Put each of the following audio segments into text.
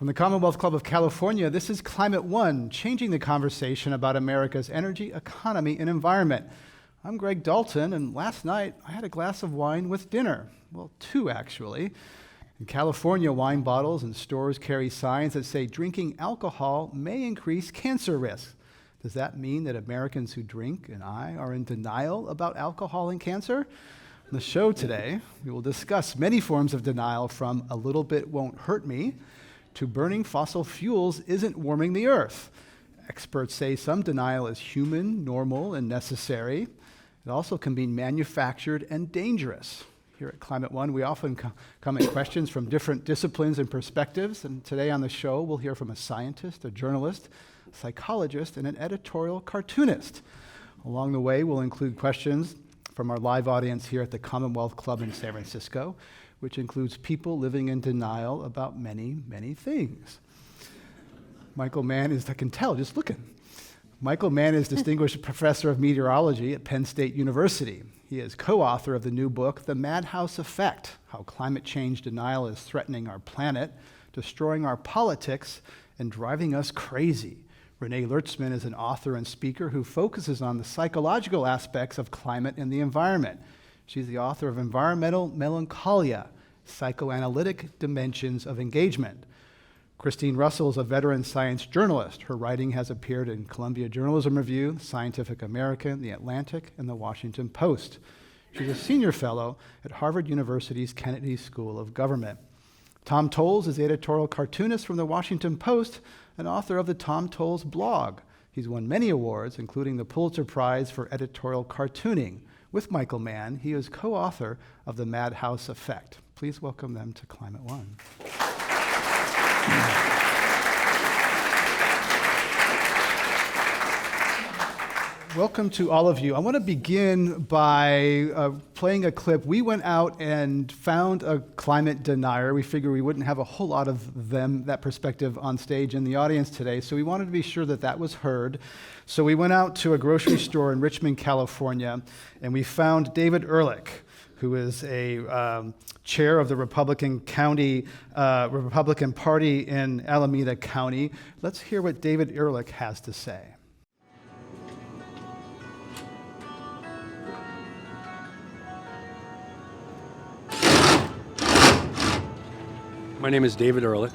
From the Commonwealth Club of California, this is Climate One, changing the conversation about America's energy, economy, and environment. I'm Greg Dalton, and last night I had a glass of wine with dinner. Well, two actually. In California, wine bottles and stores carry signs that say drinking alcohol may increase cancer risks. Does that mean that Americans who drink and I are in denial about alcohol and cancer? On the show today, we will discuss many forms of denial, from a little bit won't hurt me to burning fossil fuels isn't warming the earth. Experts say some denial is human, normal, and necessary. It also can be manufactured and dangerous. Here at Climate One, we often come at questions from different disciplines and perspectives, and today on the show, we'll hear from a scientist, a journalist, a psychologist, and an editorial cartoonist. Along the way, we'll include questions from our live audience here at the Commonwealth Club in San Francisco, which includes people living in denial about many, many things. Michael Mann is, I can tell, just looking. Michael Mann is Distinguished Professor of Meteorology at Penn State University. He is co-author of the new book, The Madhouse Effect: How Climate Change Denial is Threatening Our Planet, Destroying Our Politics, and Driving Us Crazy. Renee Lertzman is an author and speaker who focuses on the psychological aspects of climate and the environment. She's the author of Environmental Melancholia: Psychoanalytic Dimensions of Engagement. Cristine Russell is a veteran science journalist. Her writing has appeared in Columbia Journalism Review, Scientific American, The Atlantic, and The Washington Post. She's a senior fellow at Harvard University's Kennedy School of Government. Tom Toles is the editorial cartoonist from The Washington Post and author of the Tom Toles blog. He's won many awards, including the Pulitzer-Prize for editorial cartooning. With Michael Mann, he is co-author of The Madhouse Effect. Please welcome them to Climate One. Welcome to all of you. I want to begin by playing a clip. We went out and found a climate denier. We figured we wouldn't have a whole lot of them, that perspective, on stage in the audience today, so we wanted to be sure that that was heard. So we went out to a grocery store in Richmond, California, and we found David Erlich, who is a chair of the Republican Party in Alameda County. Let's hear what David Erlich has to say. My name is David Erlich.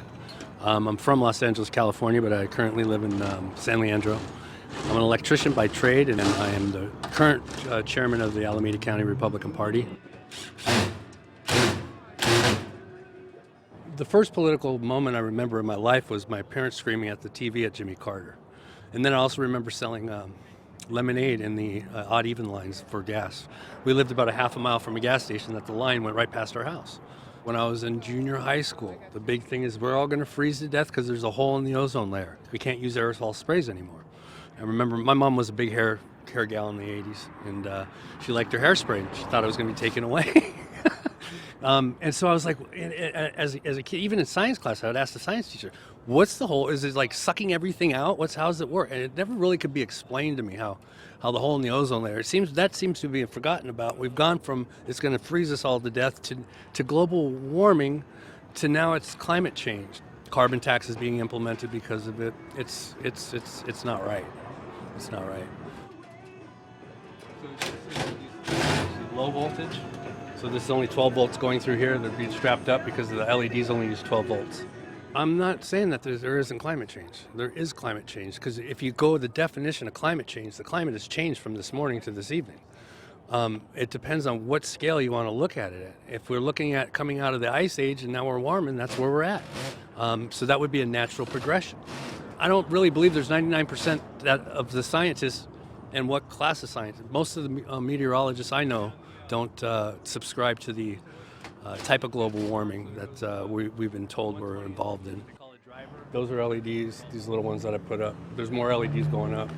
I'm from Los Angeles, California, but I currently live in San Leandro. I'm an electrician by trade, and I am the current chairman of the Alameda County Republican Party. The first political moment I remember in my life was my parents screaming at the TV at Jimmy Carter. And then I also remember selling lemonade in the odd-even lines for gas. We lived about a half a mile from a gas station that the line went right past our house. When I was in junior high school, the big thing is we're all going to freeze to death because there's a hole in the ozone layer. We can't use aerosol sprays anymore. I remember my mom was a big hair gal in the 80s, and she liked her hairspray, and she thought it was going to be taken away. And so I was like, as a kid, even in science class, I would ask the science teacher, what's the hole? Is it like sucking everything out? How does it work? And it never really could be explained to me how the hole in the ozone layer, that seems to be forgotten about. We've gone from it's going to freeze us all to death to global warming to now it's climate change. Carbon tax is being implemented because of it. It's not right. It's not right. So this is low voltage. So this is only 12 volts going through here. They're being strapped up because the LEDs only use 12 volts. I'm not saying that there isn't climate change. There is climate change, because if you go with the definition of climate change, the climate has changed from this morning to this evening. It depends on what scale you want to look at it at. If we're looking at coming out of the ice age and now we're warming, that's where we're at. So that would be a natural progression. I don't really believe there's 99% of the scientists, and what class of scientists. Most of the meteorologists I know don't subscribe to the type of global warming that we've been told we're involved in. Those are LEDs, these little ones that I put up. There's more LEDs going up.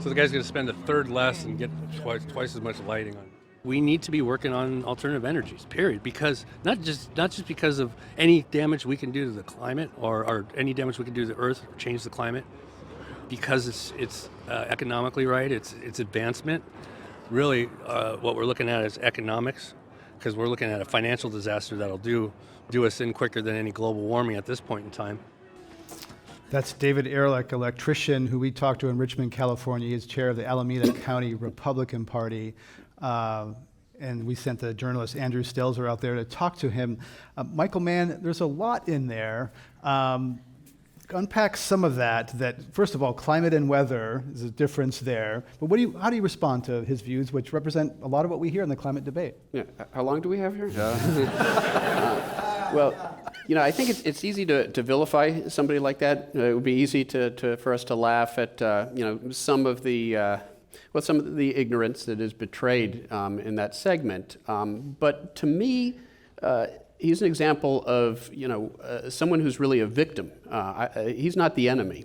So the guy's going to spend a third less and get twice as much lighting on. We need to be working on alternative energies, period, because not just because of any damage we can do to the climate or any damage we can do to the earth or change the climate, because it's economically right, it's advancement. Really, what we're looking at is economics, because we're looking at a financial disaster that'll do us in quicker than any global warming at this point in time. That's David Erlich, electrician who we talked to in Richmond, California. He's chair of the Alameda County Republican Party. And we sent the journalist Andrew Stelzer out there to talk to him. Michael Mann, there's a lot in there. Unpack some of that, first of all, climate and weather is a difference there. But how do you respond to his views, which represent a lot of what we hear in the climate debate? Yeah. How long do we have here? Well, I think it's easy to vilify somebody like that. It would be easy for us to laugh at, some of the ignorance that is betrayed in that segment. But to me, he's an example of someone who's really a victim. He's not the enemy.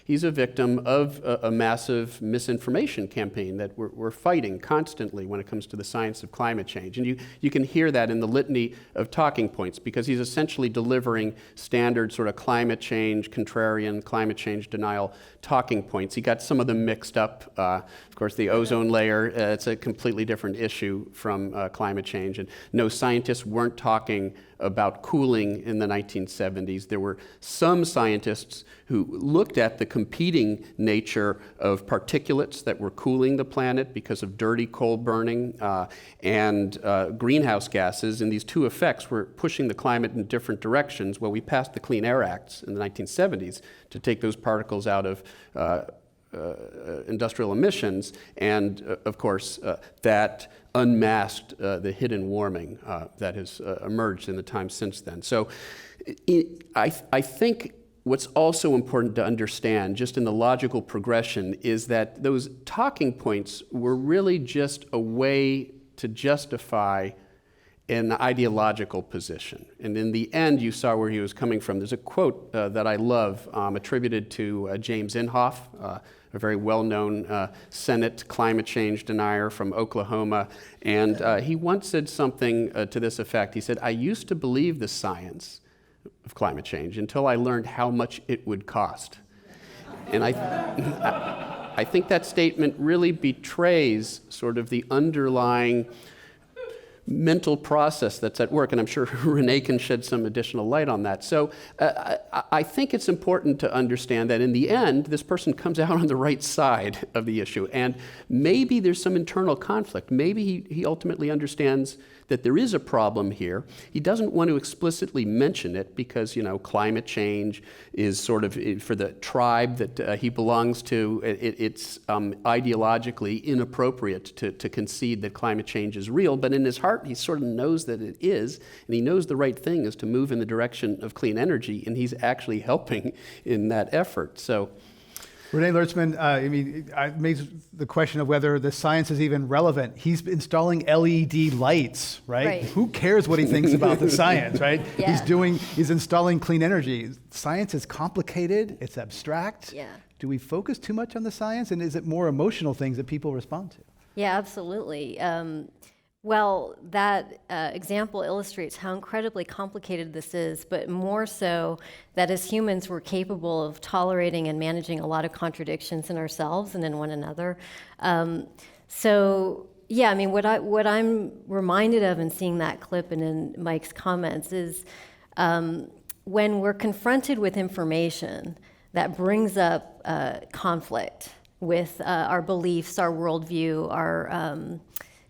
He's a victim of a massive misinformation campaign that we're fighting constantly when it comes to the science of climate change. And you can hear that in the litany of talking points, because he's essentially delivering standard sort of climate change, contrarian climate change denial talking points. He got some of them mixed up. Of course, the ozone layer, it's a completely different issue from climate change. And no, scientists weren't talking about cooling in the 1970s. There were some scientists who looked at the competing nature of particulates that were cooling the planet because of dirty coal burning and greenhouse gases, and these two effects were pushing the climate in different directions. Well, we passed the Clean Air Acts in the 1970s to take those particles out of industrial emissions, and of course that unmasked the hidden warming that has emerged in the time since then. So I think what's also important to understand, just in the logical progression, is that those talking points were really just a way to justify an ideological position. And in the end, you saw where he was coming from. There's a quote that I love attributed to James Inhofe, a very well-known Senate climate change denier from Oklahoma. And he once said something to this effect. He said, "I used to believe the science of climate change until I learned how much it would cost." And I think that statement really betrays sort of the underlying mental process that's at work, and I'm sure Renee can shed some additional light on that. So I think it's important to understand that in the end, this person comes out on the right side of the issue, and maybe there's some internal conflict. Maybe he ultimately understands that there is a problem here. He doesn't want to explicitly mention it because, climate change is sort of, for the tribe that he belongs to, it's ideologically inappropriate to concede that climate change is real, but in his heart, he sort of knows that it is, and he knows the right thing is to move in the direction of clean energy, and he's actually helping in that effort. So, Renee Lertzman, I made the question of whether the science is even relevant. He's installing LED lights, right? Who cares what he thinks about the science, right? Yeah. He's installing clean energy. Science is complicated, it's abstract. Yeah. Do we focus too much on the science, and is it more emotional things that people respond to? Yeah, absolutely. Well, that example illustrates how incredibly complicated this is, but more so that as humans we're capable of tolerating and managing a lot of contradictions in ourselves and in one another. What I'm reminded of in seeing that clip and in Mike's comments is when we're confronted with information that brings up conflict with our beliefs, our worldview, our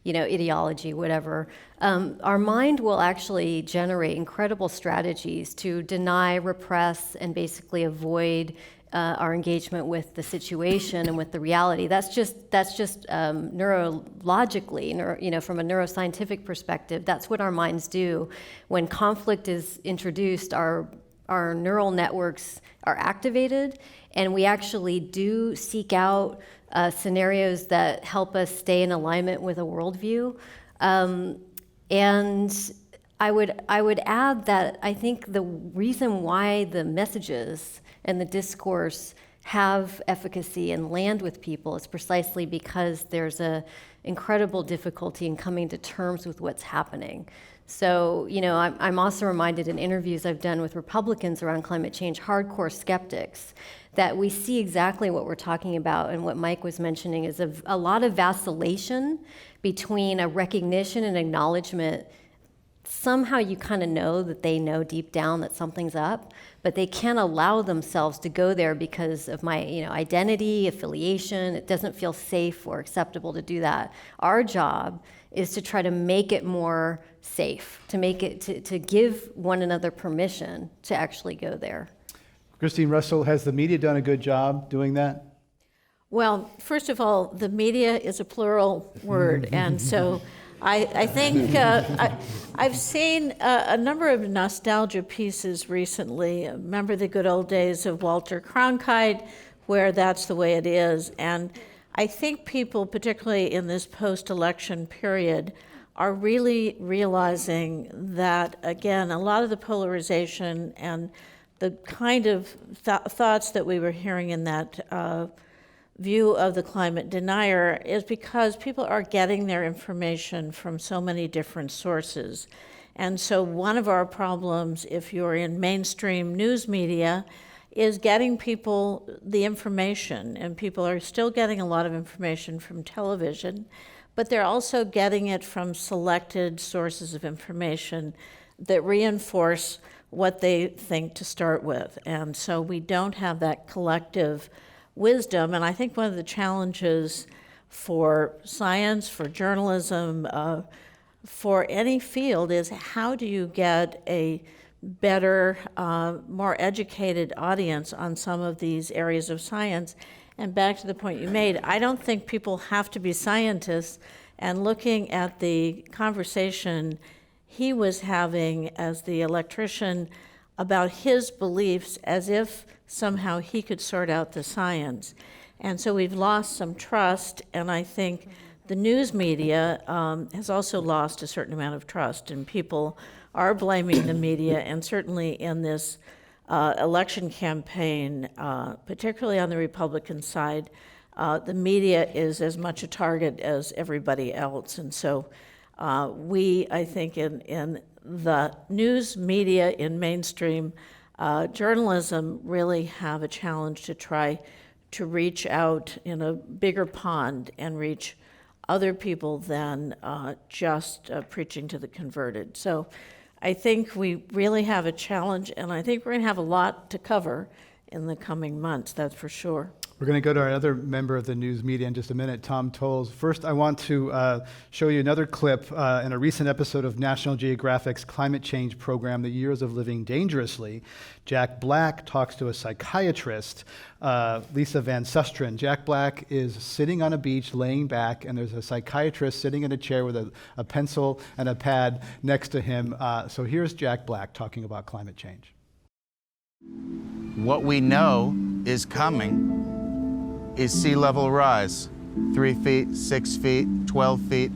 ideology, whatever, our mind will actually generate incredible strategies to deny, repress, and basically avoid our engagement with the situation and with the reality. That's just neurologically, from a neuroscientific perspective, that's what our minds do. When conflict is introduced, our neural networks are activated, and we actually do seek out scenarios that help us stay in alignment with a worldview. And I would add that I think the reason why the messages and the discourse have efficacy and land with people is precisely because there's a incredible difficulty in coming to terms with what's happening. So, I'm also reminded in interviews I've done with Republicans around climate change, hardcore skeptics, that we see exactly what we're talking about, and what Mike was mentioning is a lot of vacillation between a recognition and acknowledgement somehow you kind of know that they know deep down that something's up, but they can't allow themselves to go there because of my, identity, affiliation. It doesn't feel safe or acceptable to do that. Our job is to try to make it more safe, to make it, to give one another permission to actually go there. Cristine Russell, has the media done a good job doing that? Well, first of all, the media is a plural word, and so I think I've seen a number of nostalgia pieces recently. Remember the good old days of Walter Cronkite, where that's the way it is. And I think people, particularly in this post-election period, are really realizing that, again, a lot of the polarization and the kind of thoughts that we were hearing in that view of the climate denier is because people are getting their information from so many different sources. And so one of our problems, if you're in mainstream news media, is getting people the information. And people are still getting a lot of information from television, but they're also getting it from selected sources of information that reinforce what they think to start with. And so we don't have that collective wisdom. And I think one of the challenges for science, for journalism, for any field is how do you get a better, more educated audience on some of these areas of science? And back to the point you made, I don't think people have to be scientists. And looking at the conversation he was having as the electrician about his beliefs as if somehow he could sort out the science. And so we've lost some trust, and I think the news media has also lost a certain amount of trust, and people are blaming the media, and certainly in this election campaign, particularly on the Republican side, the media is as much a target as everybody else. And so we, I think, in the news media, in mainstream journalism, really have a challenge to try to reach out in a bigger pond and reach other people than just preaching to the converted. So I think we really have a challenge, and I think we're going to have a lot to cover in the coming months, that's for sure. We're going to go to our other member of the news media in just a minute, Tom Toles. First, I want to show you another clip in a recent episode of National Geographic's climate change program, The Years of Living Dangerously. Jack Black talks to a psychiatrist, Lisa Van Susteren. Jack Black is sitting on a beach, laying back, and there's a psychiatrist sitting in a chair with a pencil and a pad next to him. So here's Jack Black talking about climate change. What we know is coming is sea level rise, 3 feet, 6 feet, 12 feet.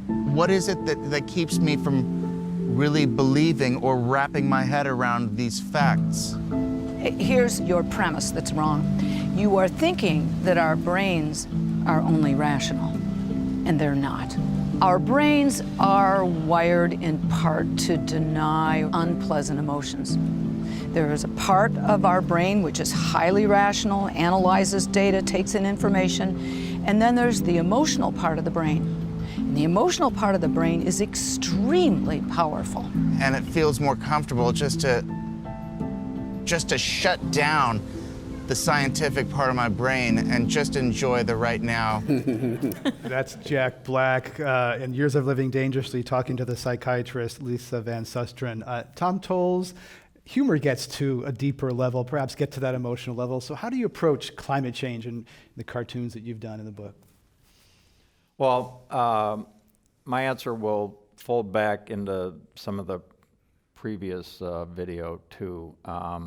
What is it that keeps me from really believing or wrapping my head around these facts? Here's your premise that's wrong. You are thinking that our brains are only rational, and they're not. Our brains are wired in part to deny unpleasant emotions. There is a part of our brain which is highly rational, analyzes data, takes in information, and then there's the emotional part of the brain. And the emotional part of the brain is extremely powerful. And it feels more comfortable just to shut down the scientific part of my brain and just enjoy the right now. That's Jack Black in Years of Living Dangerously talking to the psychiatrist Lisa Van Susteren. Tom Toles, humor gets to a deeper level, perhaps get to that emotional level. So how do you approach climate change in the cartoons that you've done in the book? Well, my answer will fold back into some of the previous video too. I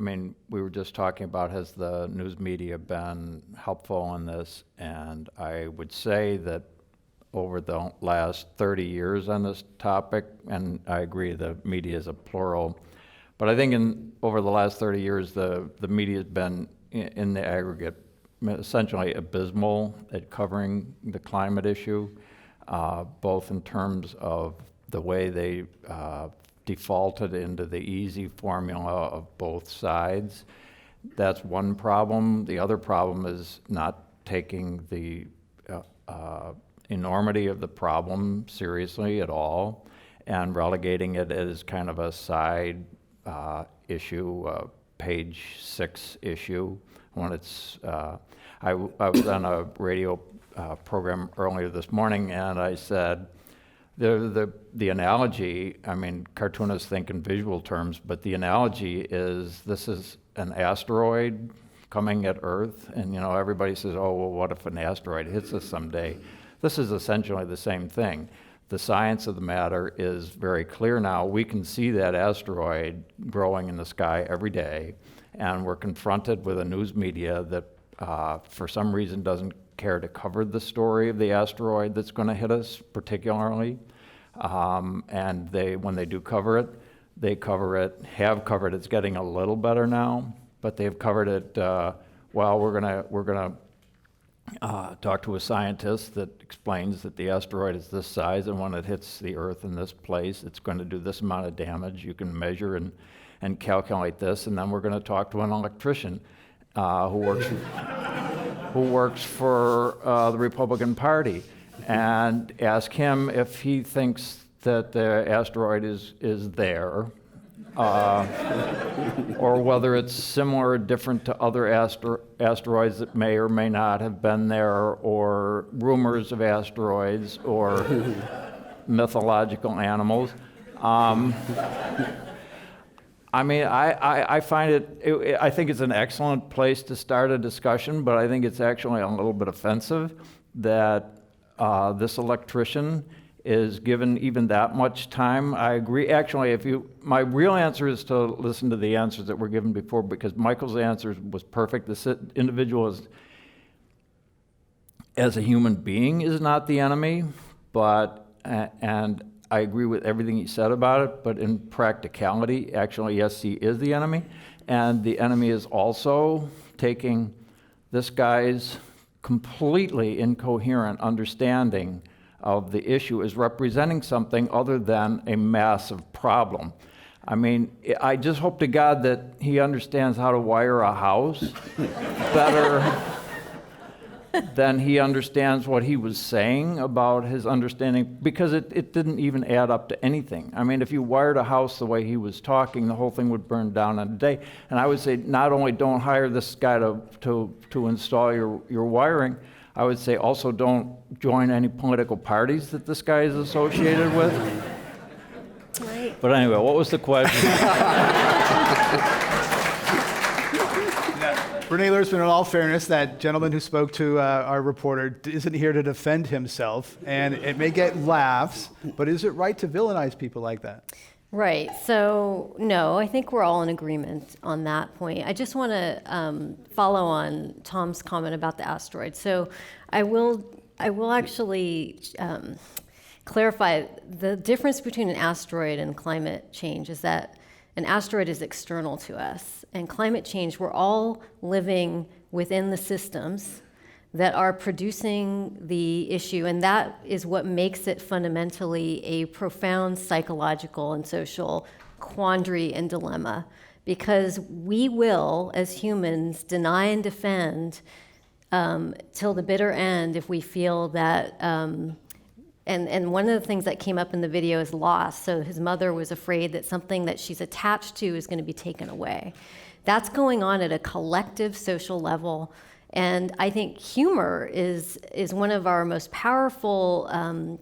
mean, we were just talking about, has the news media been helpful in this? And I would say that over the last 30 years on this topic, and I agree the media is a plural, but I think over the last 30 years, the media has been, in the aggregate, essentially abysmal at covering the climate issue, both in terms of the way they defaulted into the easy formula of both sides. That's one problem. The other problem is not taking the enormity of the problem seriously at all, and relegating it as kind of a side issue, page 6 issue, when it's, I was on a radio program earlier this morning, and I said, the analogy, I mean, cartoonists think in visual terms, but the analogy is this is an asteroid coming at Earth, and everybody says, oh, well, what if an asteroid hits us someday? This is essentially the same thing. The science of the matter is very clear now. We can see that asteroid growing in the sky every day, and we're confronted with a news media that for some reason doesn't care to cover the story of the asteroid that's going to hit us particularly. And when they do cover it, have covered it. It's getting a little better now, but they've covered it, well, we're gonna talk to a scientist that explains that the asteroid is this size, and when it hits the Earth in this place, it's going to do this amount of damage. You can measure and calculate this, and then we're going to talk to an electrician who works for the Republican Party, and ask him if he thinks that the asteroid is there, or whether it's similar or different to other asteroids that may or may not have been there, or rumors of asteroids, or mythological animals. I mean, I find I think it's an excellent place to start a discussion, but I think it's actually a little bit offensive that this electrician is given even that much time. I agree. Actually, my real answer is to listen to the answers that were given before, because Michael's answer was perfect. This individual as a human being is not the enemy, and I agree with everything he said about it, but in practicality, actually, yes, he is the enemy. And the enemy is also taking this guy's completely incoherent understanding of the issue as representing something other than a massive problem. I mean, I just hope to God that he understands how to wire a house better than he understands what he was saying about his understanding, because it didn't even add up to anything. I mean, if you wired a house the way he was talking, the whole thing would burn down in a day. And I would say, not only don't hire this guy to install your wiring, I would say also don't join any political parties that this guy is associated with. Right. But anyway, what was the question? Renee Lertzman, in all fairness, that gentleman who spoke to our reporter isn't here to defend himself, and it may get laughs, but is it right to villainize people like that? Right. So, no, I think we're all in agreement on that point. I just want to follow on Tom's comment about the asteroid. So I will actually clarify the difference between an asteroid and climate change is that an asteroid is external to us, and climate change, we're all living within the systems that are producing the issue, and that is what makes it fundamentally a profound psychological and social quandary and dilemma, because we will, as humans, deny and defend till the bitter end if we feel that, and one of the things that came up in the video is loss. So his mother was afraid that something that she's attached to is going to be taken away. That's going on at a collective social level. And I think humor is one of our most powerful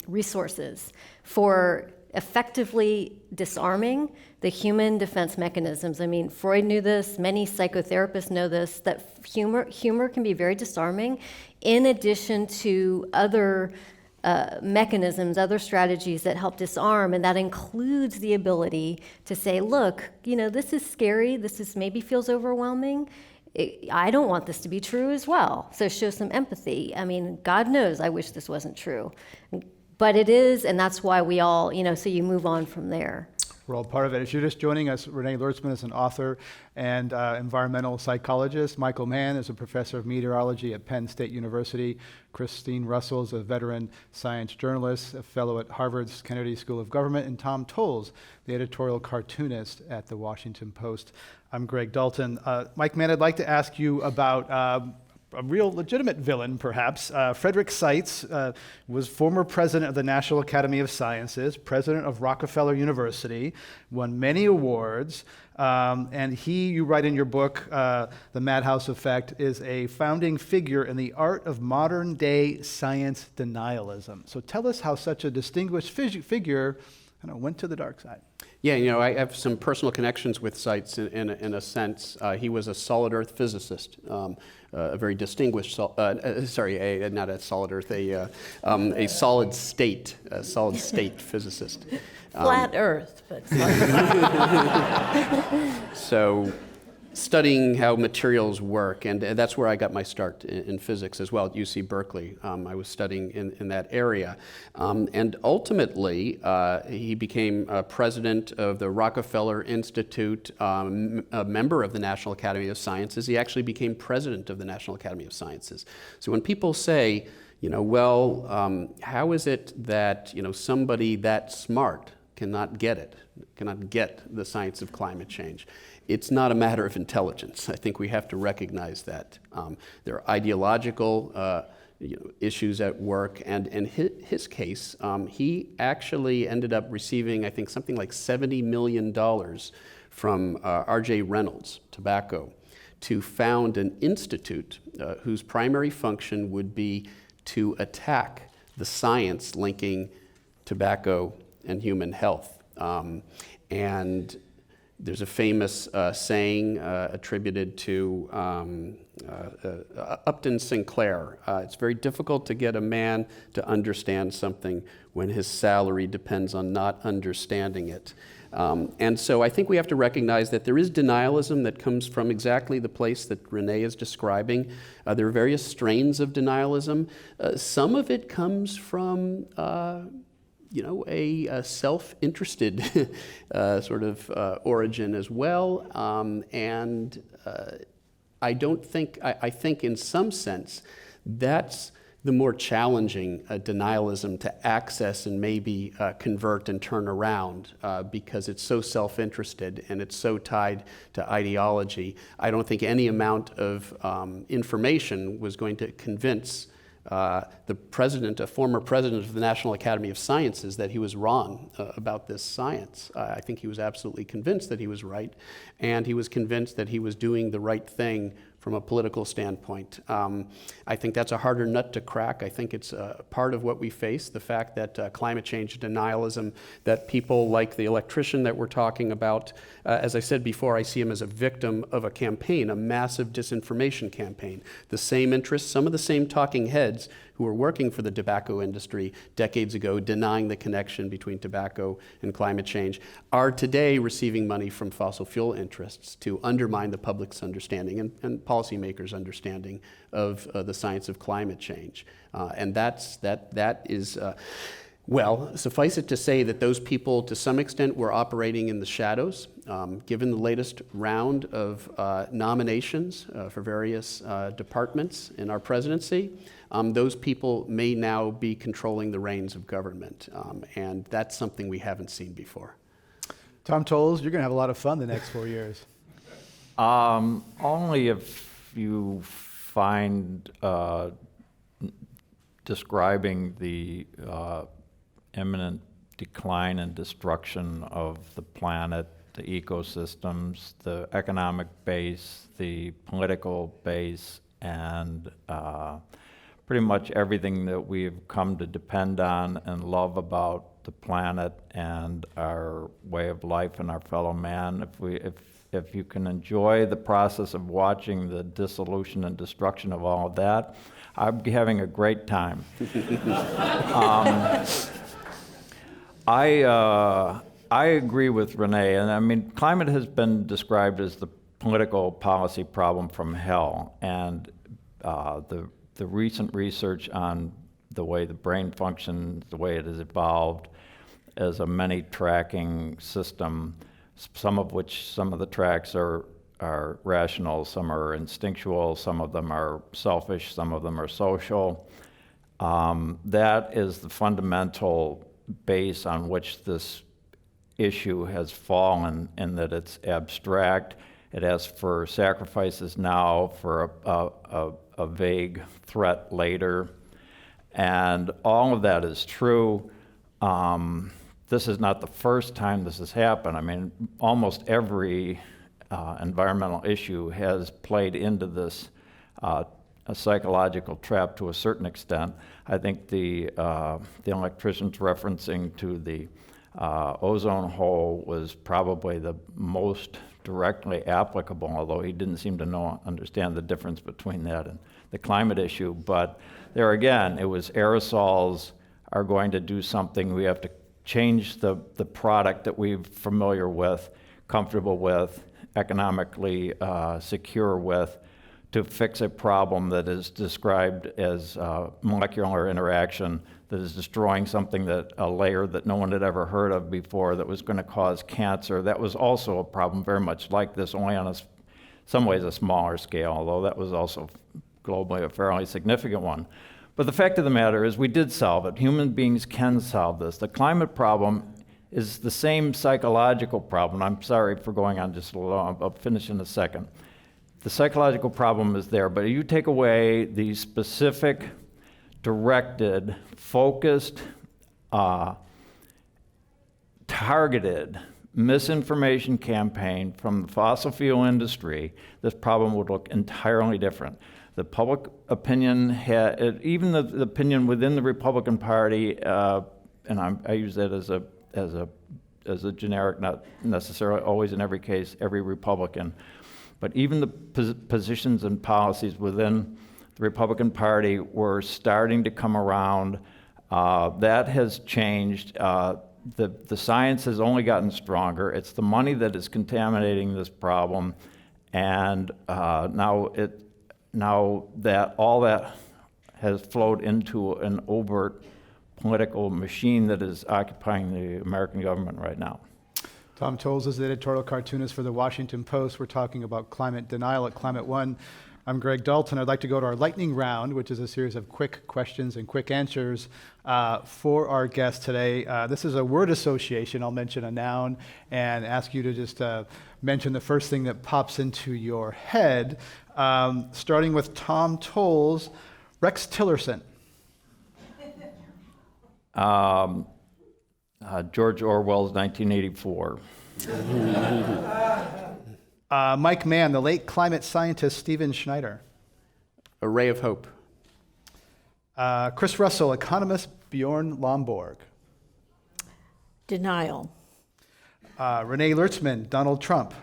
resources for effectively disarming the human defense mechanisms. I mean, Freud knew this, many psychotherapists know this, that humor can be very disarming in addition to other mechanisms, other strategies that help disarm, and that includes the ability to say, look, this is scary, maybe feels overwhelming. I don't want this to be true as well. So show some empathy. I mean, God knows I wish this wasn't true. But it is, and that's why we all, so you move on from there. We're all part of it. If you're just joining us, Renee Lertzman is an author and environmental psychologist. Michael Mann is a professor of meteorology at Penn State University. Cristine Russell is a veteran science journalist, a fellow at Harvard's Kennedy School of Government, and Tom Toles, the editorial cartoonist at the Washington Post. I'm Greg Dalton. Mike Mann, I'd like to ask you about a real legitimate villain, perhaps. Frederick Seitz was former president of the National Academy of Sciences, president of Rockefeller University, won many awards, and he, you write in your book, The Madhouse Effect, is a founding figure in the art of modern-day science denialism. So tell us how such a distinguished figure went to the dark side. Yeah, I have some personal connections with Seitz in a sense. He was a solid earth physicist, a very distinguished, not a solid earth, a solid state physicist. Flat Earth, but So studying how materials work, and that's where I got my start in physics as well at UC Berkeley. I was studying in that area. And ultimately, he became president of the Rockefeller Institute, a member of the National Academy of Sciences. He actually became president of the National Academy of Sciences. So when people say, how is it that somebody that smart cannot get the science of climate change? It's not a matter of intelligence. I think we have to recognize that. There are ideological issues at work, and in his case, he actually ended up receiving, I think, something like $70 million from R.J. Reynolds Tobacco to found an institute whose primary function would be to attack the science linking tobacco and human health. And there's a famous saying attributed to Upton Sinclair. It's very difficult to get a man to understand something when his salary depends on not understanding it. And so I think we have to recognize that there is denialism that comes from exactly the place that Renee is describing. There are various strains of denialism. Some of it comes from a self-interested sort of origin as well. I think in some sense that's the more challenging denialism to access and maybe convert and turn around because it's so self-interested and it's so tied to ideology. I don't think any amount of information was going to convince a former president of the National Academy of Sciences, that he was wrong about this science. I think he was absolutely convinced that he was right, and he was convinced that he was doing the right thing from a political standpoint. I think that's a harder nut to crack. I think it's part of what we face, the fact that climate change denialism, that people like the electrician that we're talking about, as I said before, I see him as a victim of a campaign, a massive disinformation campaign. The same interests, some of the same talking heads who were working for the tobacco industry decades ago, denying the connection between tobacco and climate change, are today receiving money from fossil fuel interests to undermine the public's understanding and policymakers' understanding of the science of climate change. And that is, suffice it to say that those people, to some extent, were operating in the shadows. Given the latest round of nominations for various departments in our presidency, those people may now be controlling the reins of government, and that's something we haven't seen before. Tom Toles, you're going to have a lot of fun the next 4 years. Only if you find describing the imminent decline and destruction of the planet, the ecosystems, the economic base, the political base, and pretty much everything that we've come to depend on and love about the planet and our way of life and our fellow man. If you can enjoy the process of watching the dissolution and destruction of all of that, I'd be having a great time. I agree with Renee, and I mean, climate has been described as the political policy problem from hell, and the recent research on the way the brain functions, the way it has evolved as a many tracking system, some of the tracks are rational, some are instinctual, some of them are selfish, some of them are social. That is the fundamental base on which this issue has fallen, in that it's abstract It asks for sacrifices now for a vague threat later. And all of that is true. This is not the first time this has happened. I mean, almost every environmental issue has played into this a psychological trap to a certain extent. I think the electrician's referencing to the ozone hole was probably the most directly applicable, although he didn't seem to understand the difference between that and the climate issue. But there again, it was aerosols are going to do something. We have to change the product that we're familiar with, comfortable with, economically secure with, to fix a problem that is described as molecular interaction that is destroying something a layer that no one had ever heard of before that was going to cause cancer. That was also a problem very much like this, only on some ways a smaller scale, although that was also globally a fairly significant one. But the fact of the matter is we did solve it. Human beings can solve this. The climate problem is the same psychological problem. I'm sorry for going on just a little long. I'll finish in a second. The psychological problem is there, but you take away the specific, directed, focused, targeted misinformation campaign from the fossil fuel industry, this problem would look entirely different. The public opinion, even the opinion within the Republican Party, and I use that as a generic, not necessarily always in every case, every Republican, but even the positions and policies within the Republican Party were starting to come around. That has changed. The science has only gotten stronger. It's the money that is contaminating this problem, and now that all that has flowed into an overt political machine that is occupying the American government right now. Tom Toles is the editorial cartoonist for the Washington Post. We're talking about climate denial at Climate One. I'm Greg Dalton. I'd like to go to our lightning round, which is a series of quick questions and quick answers for our guest today. This is a word association. I'll mention a noun and ask you to just mention the first thing that pops into your head. Starting with Tom Toles, Rex Tillerson. George Orwell's 1984. Mike Mann, the late climate scientist Stephen Schneider. A ray of hope. Chris Russell, economist Bjorn Lomborg. Denial. Renee Lertzman, Donald Trump.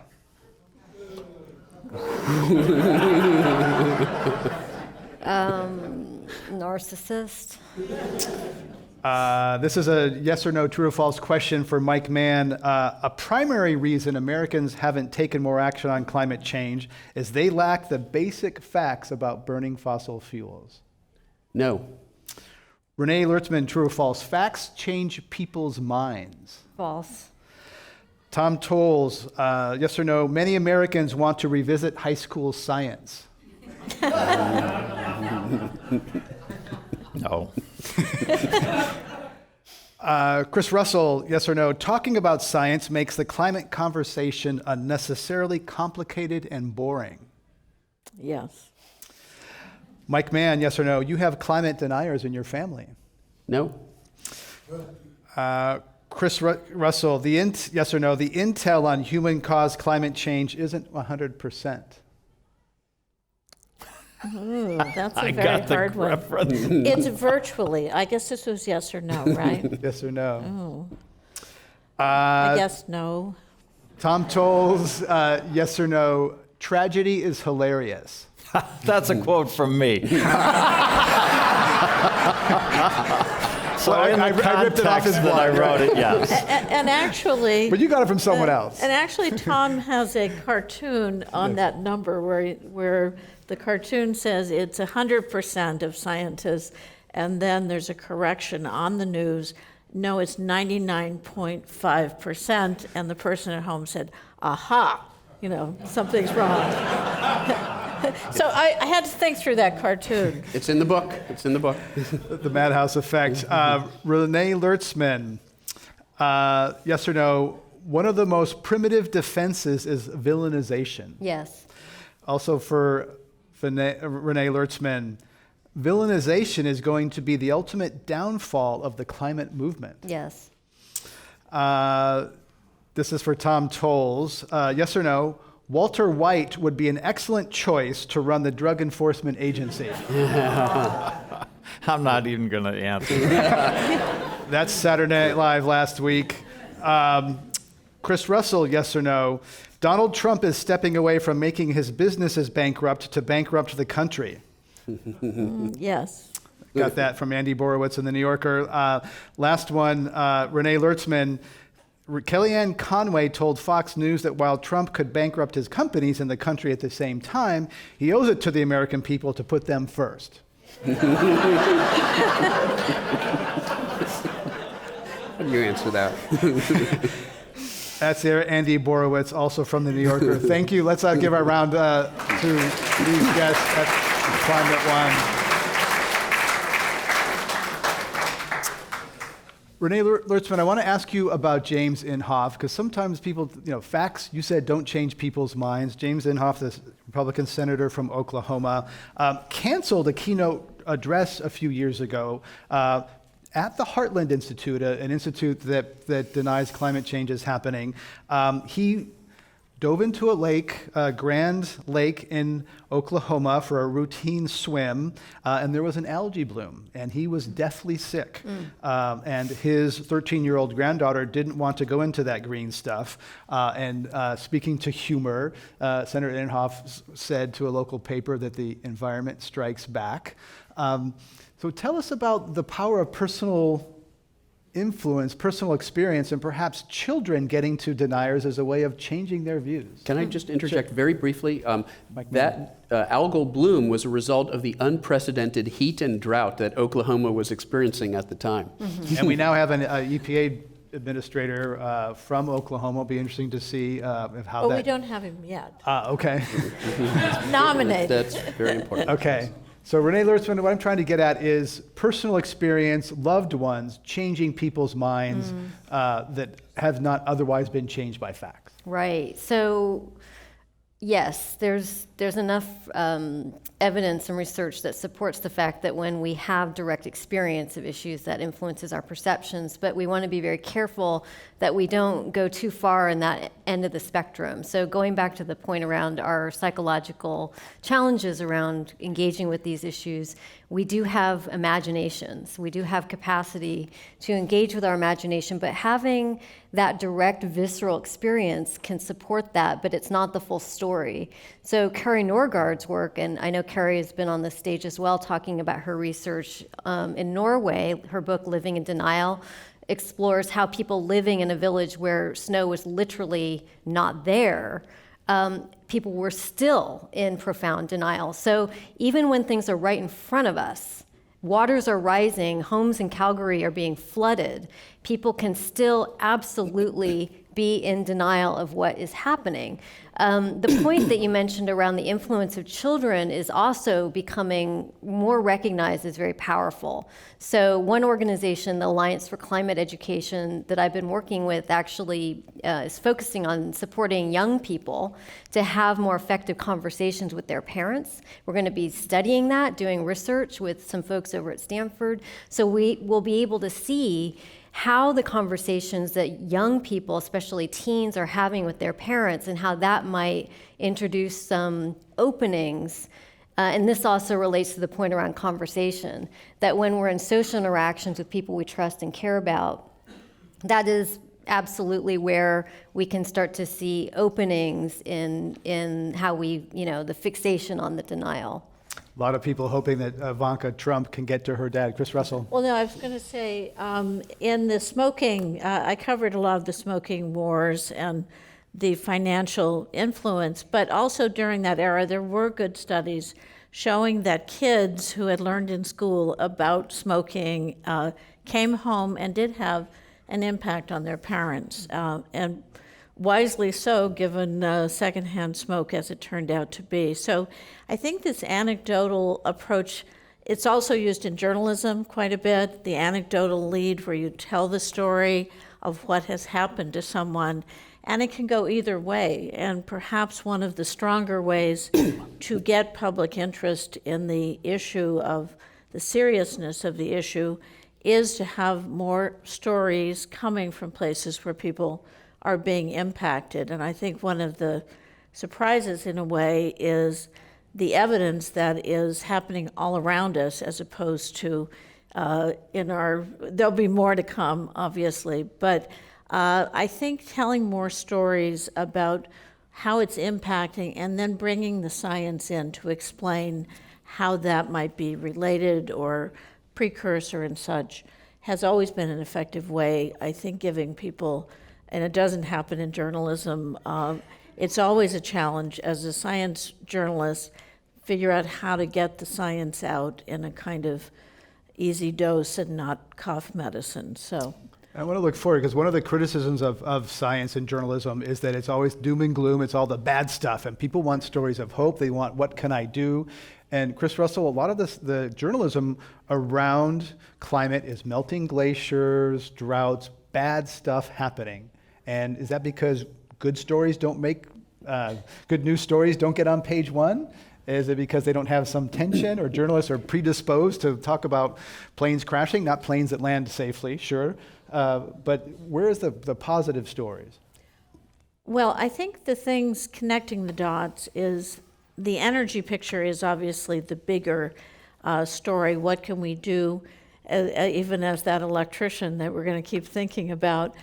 Narcissist. This is a yes or no, true or false question for Mike Mann. A primary reason Americans haven't taken more action on climate change is they lack the basic facts about burning fossil fuels. No. Renee Lertzman, true or false? Facts change people's minds. False. Tom Toles, yes or no? Many Americans want to revisit high school science. No. Chris Russell, yes or no? Talking about science makes the climate conversation unnecessarily complicated and boring. Yes. Mike Mann, yes or no? You have climate deniers in your family. No. Chris Russell, yes or no? The intel on human-caused climate change isn't 100%. Ooh, that's a I very got the hard one. reference. It's virtually. I guess this was yes or no, right? Yes or no? Oh. I guess no. Tom Toles, yes or no? Tragedy is hilarious. That's a quote from me. So Well, in the I ripped it off his context that I blog. wrote it, yes. And actually, But you got it from someone else. and actually, Tom has a cartoon on that number where the cartoon says it's 100% of scientists, and then there's a correction on the news. No, it's 99.5%, and the person at home said, "Aha, something's wrong." So I had to think through that cartoon. It's in the book. It's in the book. The Madhouse Effect. Renee Lertzman, yes or no? one of the most primitive defenses is villainization. Yes. Also for Renee Lertzman, villainization is going to be the ultimate downfall of the climate movement. Yes. This is for Tom Toles. Yes or no? Walter White would be an excellent choice to run the Drug Enforcement Agency. I'm not even going to answer. That's Saturday Night Live last week. Chris Russell, yes or no? Donald Trump is stepping away from making his businesses bankrupt to bankrupt the country. Yes. Got that from Andy Borowitz in The New Yorker. Last one, Renee Lertzman. Kellyanne Conway told Fox News that while Trump could bankrupt his companies in the country at the same time, he owes it to the American people to put them first. How do you answer that? That's there, Andy Borowitz, also from The New Yorker. Thank you. Let's give our round to these guests at Climate One. Renee Lertzman, I want to ask you about James Inhofe, because sometimes people, facts, you said, don't change people's minds. James Inhofe, the Republican senator from Oklahoma, canceled a keynote address a few years ago at the Heartland Institute, an institute that denies climate change is happening. He dove into a lake, Grand Lake in Oklahoma, for a routine swim, and there was an algae bloom, and he was deathly sick. And his 13-year-old granddaughter didn't want to go into that green stuff. And speaking to humor, Senator Inhofe said to a local paper that the environment strikes back. So tell us about the power of personal influence, personal experience, and perhaps children getting to deniers as a way of changing their views. Can I just interject very briefly? That algal bloom was a result of the unprecedented heat and drought that Oklahoma was experiencing at the time. And we now have an EPA administrator from Oklahoma. It'll be interesting to see how that... we don't have him yet. Okay. Nominated. That's very important. Okay. So Renee Lertzman, what I'm trying to get at is personal experience, loved ones, changing people's minds that have not otherwise been changed by facts. Right. So, yes, there's enough evidence and research that supports the fact that when we have direct experience of issues, that influences our perceptions, but we want to be very careful that we don't go too far in that end of the spectrum. So going back to the point around our psychological challenges around engaging with these issues, we do have imaginations. We do have capacity to engage with our imagination, but having that direct visceral experience can support that, but it's not the full story. So Carrie Norgard's work, and I know Carrie has been on the stage as well talking about her research in Norway, her book Living in Denial explores how people living in a village where snow was literally not there, people were still in profound denial. So even when things are right in front of us, waters are rising, homes in Calgary are being flooded, people can still absolutely be in denial of what is happening. The point that you mentioned around the influence of children is also becoming more recognized as very powerful. So one organization, the Alliance for Climate Education, that I've been working with actually is focusing on supporting young people to have more effective conversations with their parents. We're going to be studying that, doing research with some folks over at Stanford. So we will be able to see how the conversations that young people, especially teens, are having with their parents and how that might introduce some openings. And this also relates to the point around conversation, that when we're in social interactions with people we trust and care about, that is absolutely where we can start to see openings in how we, the fixation on the denial. A lot of people hoping that Ivanka Trump can get to her dad. Chris Russell. Well, no, I was going to say, in the smoking, I covered a lot of the smoking wars and the financial influence, but also during that era, there were good studies showing that kids who had learned in school about smoking came home and did have an impact on their parents, and wisely so, given secondhand smoke as it turned out to be. So I think this anecdotal approach, it's also used in journalism quite a bit, the anecdotal lead where you tell the story. of what has happened to someone. And it can go either way. And perhaps one of the stronger ways to get public interest in the issue of the seriousness of the issue is to have more stories coming from places where people are being impacted. And I think one of the surprises, in a way, is the evidence that is happening all around us, as opposed to there'll be more to come, obviously, but I think telling more stories about how it's impacting and then bringing the science in to explain how that might be related or precursor and such has always been an effective way, I think, giving people, and it doesn't happen in journalism, it's always a challenge as a science journalist, figure out how to get the science out in a kind of easy dose and not cough medicine, so. I want to look forward, because one of the criticisms of science and journalism is that it's always doom and gloom, it's all the bad stuff, and people want stories of hope, they want what can I do, and Chris Russell, a lot of the journalism around climate is melting glaciers, droughts, bad stuff happening, and is that because good stories don't make, good news stories don't get on page one? Is it because they don't have some tension, or journalists are predisposed to talk about planes crashing, not planes that land safely, sure, but where is the positive stories? Well, I think the things connecting the dots is the energy picture is obviously the bigger story. What can we do, even as that electrician that we're going to keep thinking about?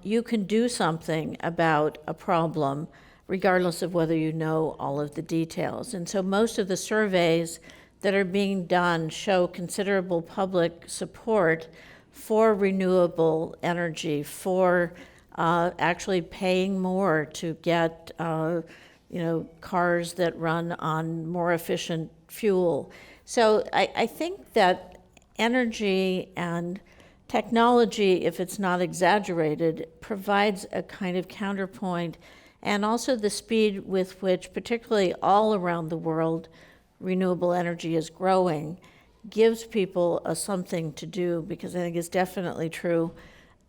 You can do something about a problem regardless of whether you know all of the details. And so most of the surveys that are being done show considerable public support for renewable energy, for actually paying more to get cars that run on more efficient fuel. So I think that energy and technology, if it's not exaggerated, provides a kind of counterpoint, and also the speed with which, particularly all around the world, renewable energy is growing, gives people something to do, because I think it's definitely true.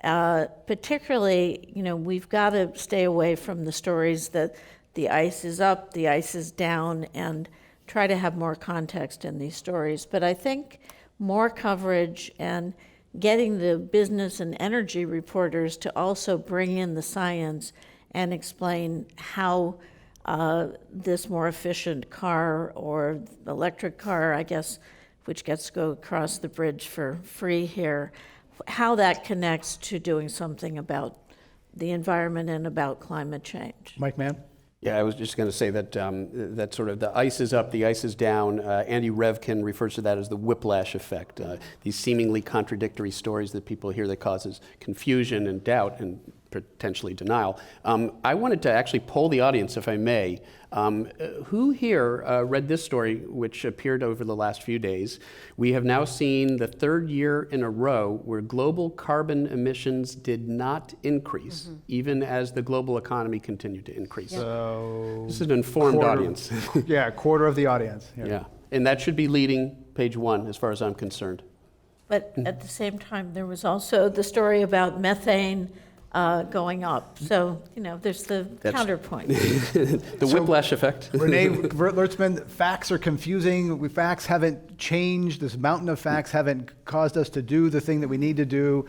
Particularly, we've got to stay away from the stories that the ice is up, the ice is down, and try to have more context in these stories. But I think more coverage and getting the business and energy reporters to also bring in the science and explain how this more efficient car, or electric car, I guess, which gets to go across the bridge for free here, how that connects to doing something about the environment and about climate change. Mike Mann? Yeah, I was just going to say that that sort of the ice is up, the ice is down. Andy Revkin refers to that as the whiplash effect. These seemingly contradictory stories that people hear that causes confusion and doubt and potentially denial. I wanted to actually poll the audience, if I may. Who here read this story, which appeared over the last few days? We have now seen the third year in a row where global carbon emissions did not increase, even as the global economy continued to increase. So this is an informed audience. Yeah, a quarter of the audience. Yeah, and that should be leading page one, as far as I'm concerned. But at the same time, there was also the story about methane going up. So, there's the counterpoint. The whiplash effect. Renee Lertzman, facts are confusing. Facts haven't changed. This mountain of facts haven't caused us to do the thing that we need to do.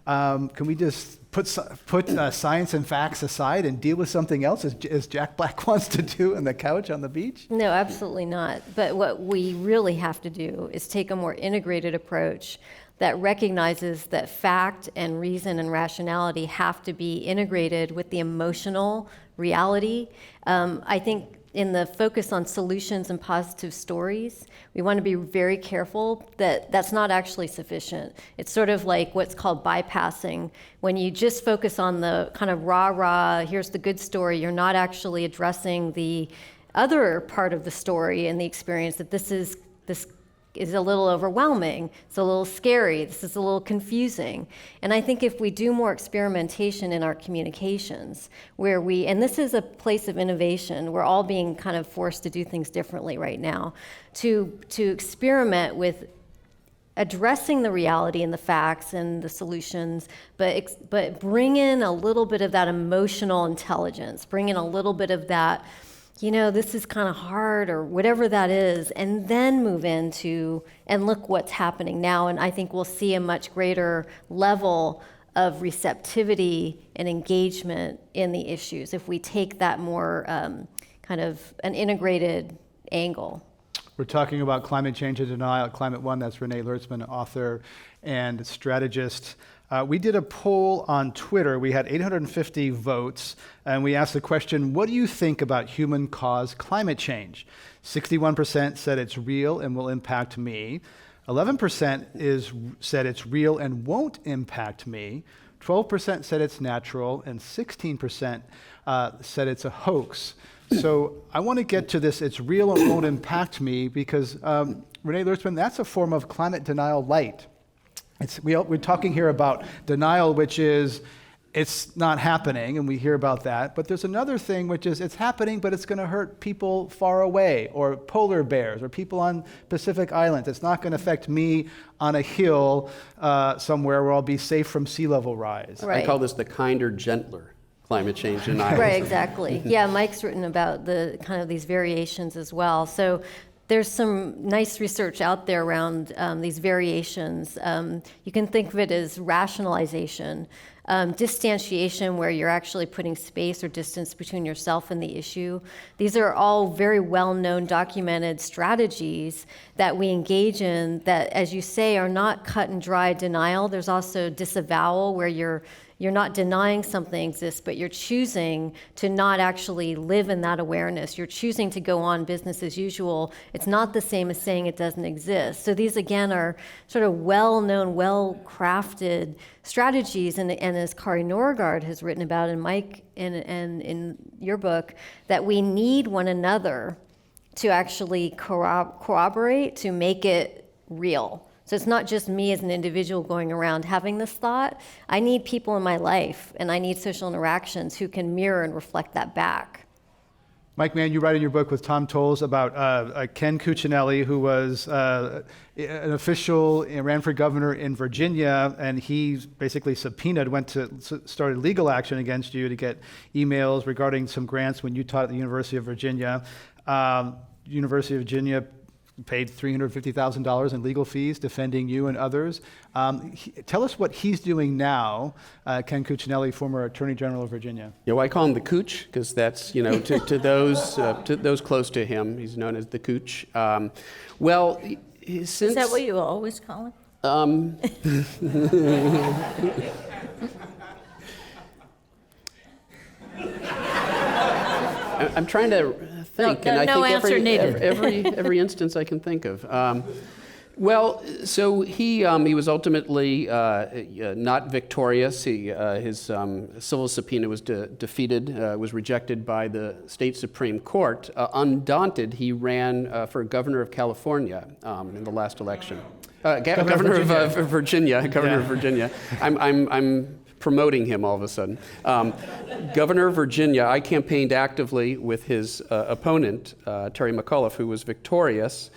Can we just put science and facts aside and deal with something else, as Jack Black wants to do on the couch on the beach? No, absolutely not. But what we really have to do is take a more integrated approach that recognizes that fact and reason and rationality have to be integrated with the emotional reality. I think in the focus on solutions and positive stories, we want to be very careful that that's not actually sufficient. It's sort of like what's called bypassing. When you just focus on the kind of rah-rah, here's the good story, you're not actually addressing the other part of the story and the experience, that this is a little overwhelming, it's a little scary, this is a little confusing. And I think if we do more experimentation in our communications, and this is a place of innovation, we're all being kind of forced to do things differently right now, to experiment with addressing the reality and the facts and the solutions, but bring in a little bit of that emotional intelligence, bring in a little bit of that, this is kind of hard or whatever that is, and then move into and look what's happening now. And I think we'll see a much greater level of receptivity and engagement in the issues if we take that more kind of an integrated angle. We're talking about climate change and denial at Climate One. That's Renee Lertzman, author and strategist. We did a poll on Twitter. We had 850 votes, and we asked the question, what do you think about human-caused climate change? 61% said it's real and will impact me. 11% said it's real and won't impact me. 12% said it's natural, and 16% said it's a hoax. So I want to get to this, it's real and won't impact me, because Renee Lertzman, that's a form of climate denial light. We're talking here about denial, which is it's not happening, and we hear about that. But there's another thing, which is it's happening, but it's going to hurt people far away, or polar bears, or people on Pacific Islands. It's not going to affect me on a hill somewhere where I'll be safe from sea level rise. Right. I call this the kinder, gentler climate change denial. Right, exactly. Yeah, Mike's written about the kind of these variations as well. So there's some nice research out there around these variations. You can think of it as rationalization, distantiation, where you're actually putting space or distance between yourself and the issue. These are all very well-known, documented strategies that we engage in that, as you say, are not cut and dry denial. There's also disavowal, where you're not denying something exists, but you're choosing to not actually live in that awareness. You're choosing to go on business as usual. It's not the same as saying it doesn't exist. So these, again, are sort of well-known, well-crafted strategies. And as Kari Norgaard has written about, and Mike in your book, that we need one another to actually corroborate, to make it real. So it's not just me as an individual going around having this thought. I need people in my life, and I need social interactions who can mirror and reflect that back. Mike Mann, you write in your book with Tom Toles about Ken Cuccinelli, who was an official and ran for governor in Virginia, and he basically started legal action against you to get emails regarding some grants when you taught at the University of Virginia. University of Virginia paid $350,000 in legal fees defending you and others. Tell us what he's doing now, Ken Cuccinelli, former Attorney General of Virginia. Yeah, well, I call him the Cooch, because that's, to those close to him, he's known as the Cooch. Since... Is that what you always call him? I'm trying to think, and I no think answer needed. every instance I can think of. So he was ultimately not victorious. His civil subpoena was defeated, was rejected by the state Supreme Court. Undaunted, he ran for governor of California in the last election. Governor of Virginia. Of Virginia. I'm promoting him all of a sudden. Governor of Virginia, I campaigned actively with his opponent, Terry McAuliffe, who was victorious.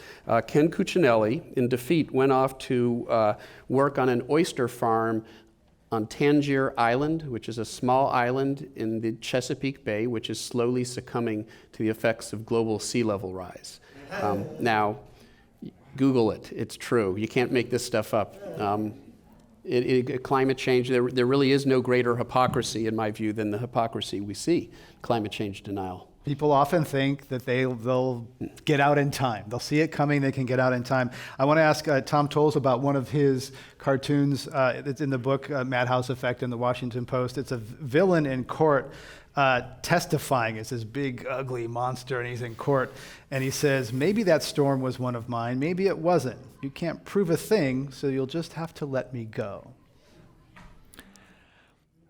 Ken Cuccinelli, in defeat, went off to work on an oyster farm on Tangier Island, which is a small island in the Chesapeake Bay, which is slowly succumbing to the effects of global sea level rise. Now, Google it. It's true. You can't make this stuff up. Climate change, there really is no greater hypocrisy, in my view, than the hypocrisy we see, climate change denial. People often think that they'll get out in time. They'll see it coming, they can get out in time. I want to ask Tom Toles about one of his cartoons that's in the book, Madhouse Effect in the Washington Post. It's a villain in court testifying. It's this big, ugly monster, and he's in court, and he says, maybe that storm was one of mine, maybe it wasn't. You can't prove a thing, so you'll just have to let me go.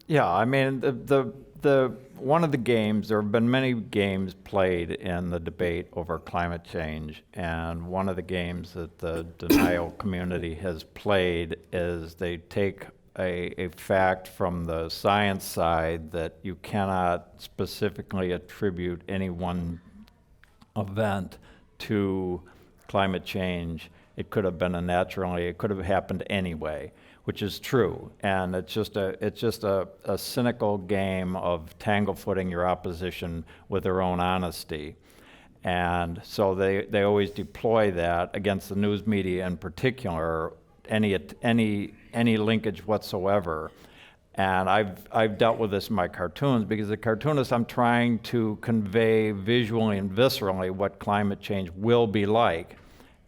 Yeah, I mean, the one of the games, there have been many games played in the debate over climate change, and one of the games that the denial community has played is they take a fact from the science side that you cannot specifically attribute any one event to climate change, it could have been it could have happened anyway, which is true. And it's just a cynical game of tangle-footing your opposition with their own honesty. And so they always deploy that against the news media in particular, any linkage whatsoever. And I've dealt with this in my cartoons, because the cartoonist, I'm trying to convey visually and viscerally what climate change will be like.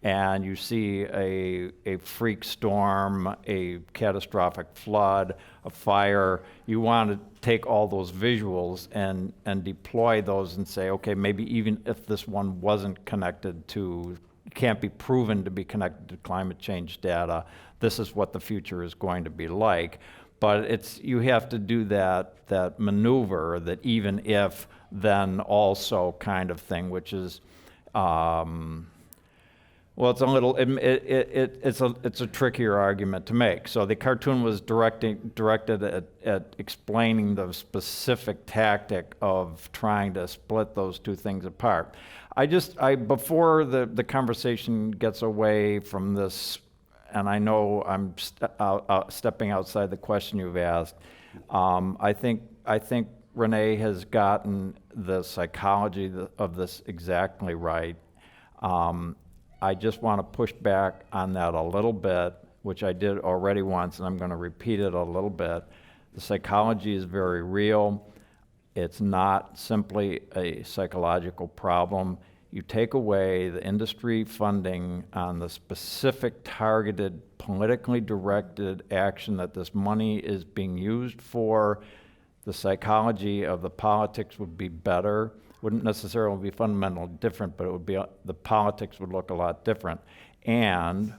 And you see a freak storm, a catastrophic flood, a fire. You want to take all those visuals and deploy those and say, okay, maybe even if this one wasn't can't be proven to be connected to climate change data, this is what the future is going to be like. But you have to do that maneuver, that even if, then also kind of thing, which is, well, it's a little, it's a trickier argument to make. So the cartoon was directed at explaining the specific tactic of trying to split those two things apart. Before the conversation gets away from this, and I know I'm stepping outside the question you've asked, I think Renee has gotten the psychology of this exactly right. I just want to push back on that a little bit, which I did already once, and I'm going to repeat it a little bit. The psychology is very real. It's not simply a psychological problem. You take away the industry funding on the specific targeted, politically directed action that this money is being used for, the psychology of the politics would be better. Wouldn't necessarily be fundamentally different, but it would be, the politics would look a lot different. And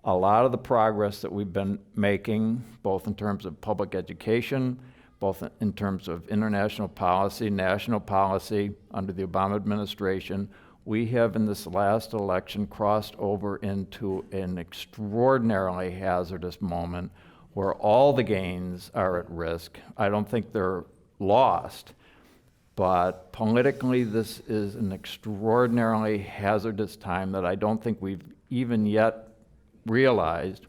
a lot of the progress that we've been making, both in terms of public education, both in terms of international policy, national policy under the Obama administration, we have in this last election crossed over into an extraordinarily hazardous moment where all the gains are at risk. I don't think they're lost. But politically, this is an extraordinarily hazardous time that I don't think we've even yet realized.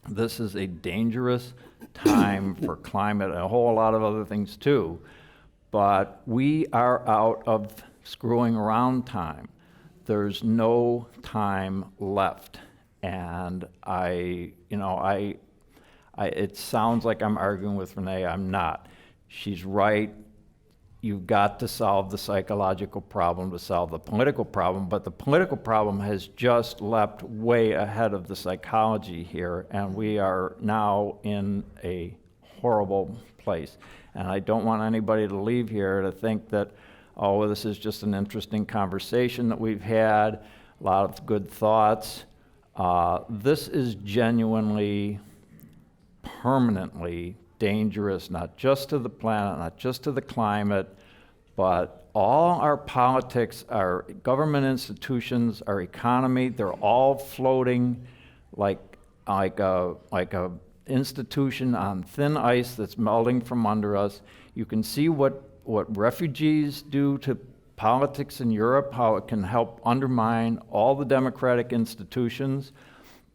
This is a dangerous time for climate and a whole lot of other things too. But we are out of screwing around time. There's no time left. And it sounds like I'm arguing with Renee. I'm not. She's right. You've got to solve the psychological problem to solve the political problem, but the political problem has just leapt way ahead of the psychology here, and we are now in a horrible place. And I don't want anybody to leave here to think that, oh, this is just an interesting conversation that we've had, a lot of good thoughts. This is genuinely, permanently dangerous, not just to the planet, not just to the climate, but all our politics, our government institutions, our economy, they're all floating like a institution on thin ice that's melting from under us. You can see what refugees do to politics in Europe, how it can help undermine all the democratic institutions.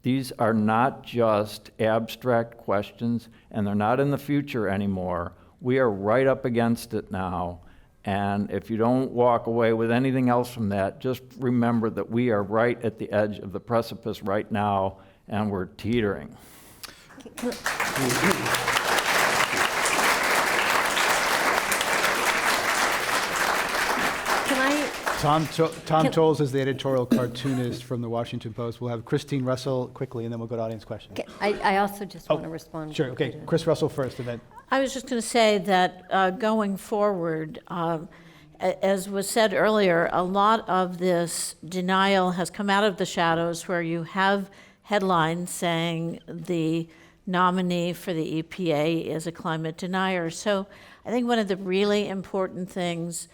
These are not just abstract questions, and they're not in the future anymore. We are right up against it now. And if you don't walk away with anything else from that, just remember that we are right at the edge of the precipice right now, and we're teetering. Tom Toles is the editorial cartoonist from the Washington Post. We'll have Cristine Russell quickly, and then we'll go to audience questions. I also just want to respond. Sure, okay. Chris Russell first, and then. I was just going to say that going forward, as was said earlier, a lot of this denial has come out of the shadows, where you have headlines saying the nominee for the EPA is a climate denier. So I think one of the really important things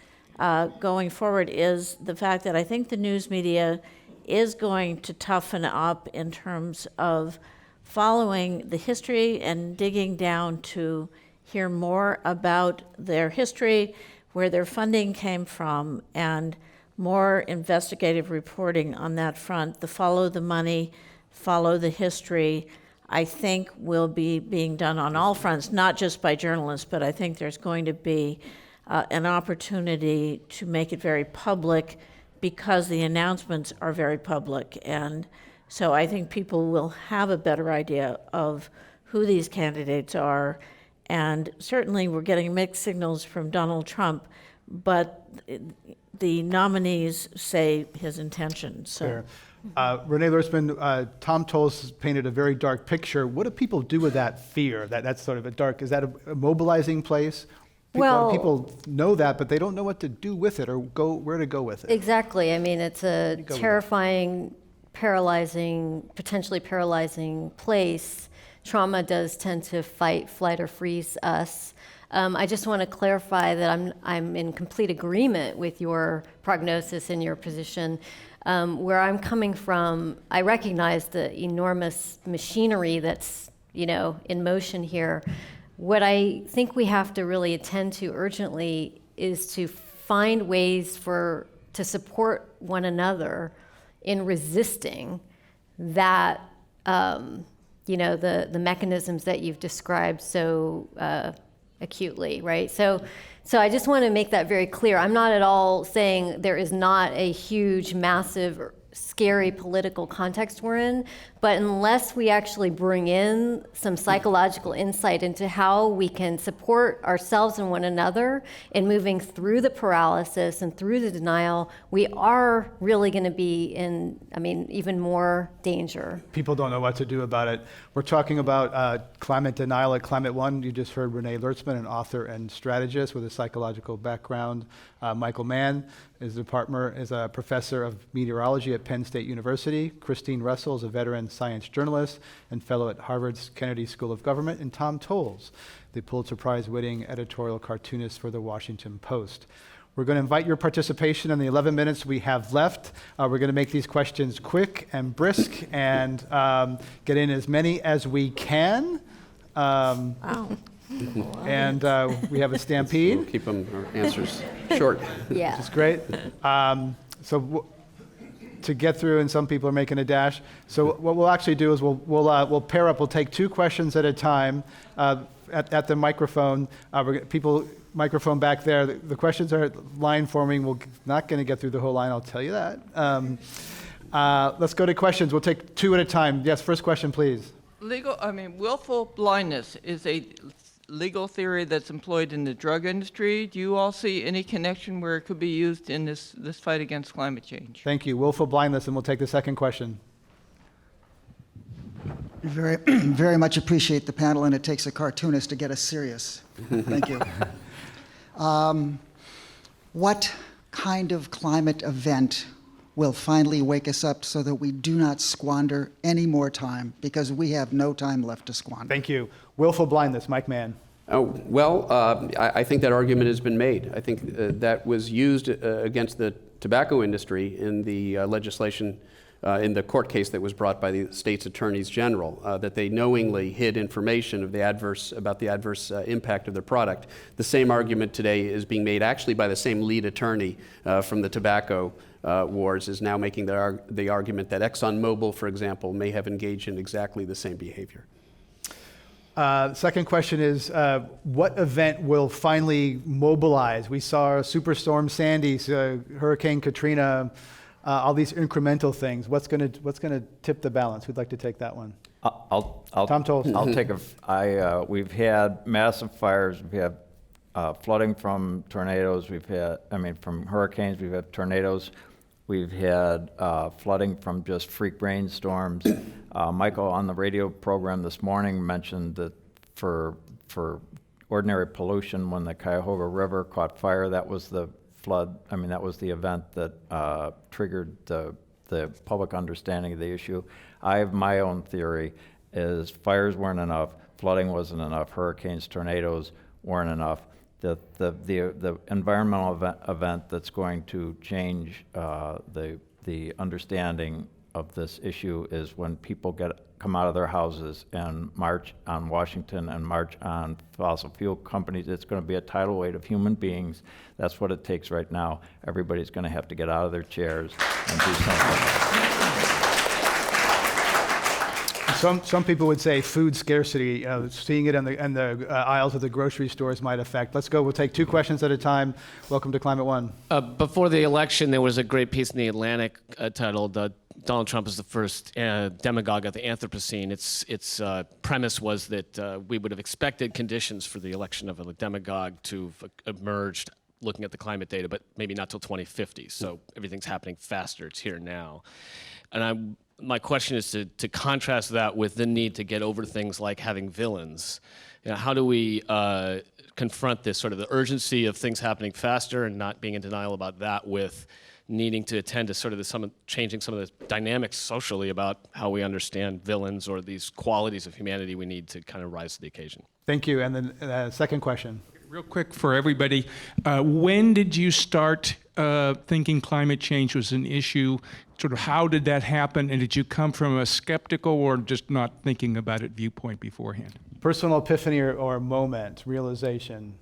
going forward is the fact that I think the news media is going to toughen up in terms of following the history and digging down to hear more about their history, where their funding came from, and more investigative reporting on that front. The follow the money, follow the history, I think will be being done on all fronts, not just by journalists, but I think there's going to be an opportunity to make it very public because the announcements are very public. And so I think people will have a better idea of who these candidates are. And certainly we're getting mixed signals from Donald Trump, but the nominees say his intentions. So. Fair. Renee Lertzman, Tom Toles painted a very dark picture. What do people do with that fear? That's sort of a dark, is that a mobilizing place? People know that, but they don't know what to do with it or where to go with it. Exactly. I mean, it's a terrifying, paralyzing, potentially paralyzing place. Trauma does tend to fight, flight, or freeze us. I just want to clarify that I'm in complete agreement with your prognosis and your position. Where I'm coming from, I recognize the enormous machinery that's, in motion here. What I think we have to really attend to urgently is to find ways to support one another in resisting that, the mechanisms that you've described so acutely, right? So I just want to make that very clear. I'm not at all saying there is not a huge, massive, scary political context we're in, but unless we actually bring in some psychological insight into how we can support ourselves and one another in moving through the paralysis and through the denial, we are really going to be in, even more danger. People don't know what to do about it. We're talking about climate denial at Climate One. You just heard Renee Lertzman, an author and strategist with a psychological background. Michael Mann is a professor of meteorology at Penn State University. Cristine Russell is a veteran science journalist and fellow at Harvard's Kennedy School of Government. And Tom Toles, the Pulitzer-Prize winning editorial cartoonist for the Washington Post. We're going to invite your participation in the 11 minutes we have left. We're going to make these questions quick and brisk and get in as many as we can. Wow. And we have a stampede. We'll keep our answers short. Yeah. Which is great. To get through, and some people are making a dash. So what we'll actually do is we'll pair up. We'll take two questions at a time at the microphone. Microphone back there. The questions are line forming. We're not going to get through the whole line, I'll tell you that. Let's go to questions. We'll take two at a time. Yes, first question, please. Willful blindness is a legal theory that's employed in the drug industry. Do you all see any connection where it could be used in this fight against climate change? Thank you. Willful blindness, and we'll take the second question. Very, very much appreciate the panel, and it takes a cartoonist to get us serious. Thank you. What kind of climate event will finally wake us up so that we do not squander any more time, because we have no time left to squander? Thank you. Willful blindness, Mike Mann. I think that argument has been made. I think that was used against the tobacco industry in the legislation, in the court case that was brought by the state's attorneys general, that they knowingly hid information about the adverse impact of their product. The same argument today is being made actually by the same lead attorney from the tobacco wars, is now making the argument that ExxonMobil, for example, may have engaged in exactly the same behavior. Second question is, what event will finally mobilize? We saw Superstorm Sandy, Hurricane Katrina, all these incremental things. What's going to tip the balance? Who'd like to take that one? Tom Toles. I'll take we've had massive fires. We've had flooding from tornadoes. From hurricanes. We've had tornadoes. We've had flooding from just freak rainstorms. Michael, on the radio program this morning, mentioned that for ordinary pollution, when the Cuyahoga River caught fire, that was the flood. That was the event that triggered the public understanding of the issue. I have my own theory: is fires weren't enough, flooding wasn't enough, hurricanes, tornadoes weren't enough. The environmental event that's going to change the understanding of this issue is when people come out of their houses and march on Washington and march on fossil fuel companies. It's going to be a tidal wave of human beings. That's what it takes right now. Everybody's going to have to get out of their chairs and do something. Some people would say food scarcity, seeing it in the aisles of the grocery stores might affect. Let's go. We'll take 2 questions at a time. Welcome to Climate One. Before the election, there was a great piece in the Atlantic titled "Donald Trump is the first demagogue of the Anthropocene." Its premise was that we would have expected conditions for the election of a demagogue to have emerged looking at the climate data, but maybe not till 2050. So everything's happening faster. It's here now. And my question is to contrast that with the need to get over things like having villains. How do we confront this sort of the urgency of things happening faster and not being in denial about that with needing to attend to sort of changing some of the dynamics socially about how we understand villains or these qualities of humanity we need to kind of rise to the occasion? Thank you. And then second question. Real quick for everybody, when did you start thinking climate change was an issue? Sort of how did that happen? And did you come from a skeptical or just not thinking about it viewpoint beforehand? Personal epiphany or moment, realization.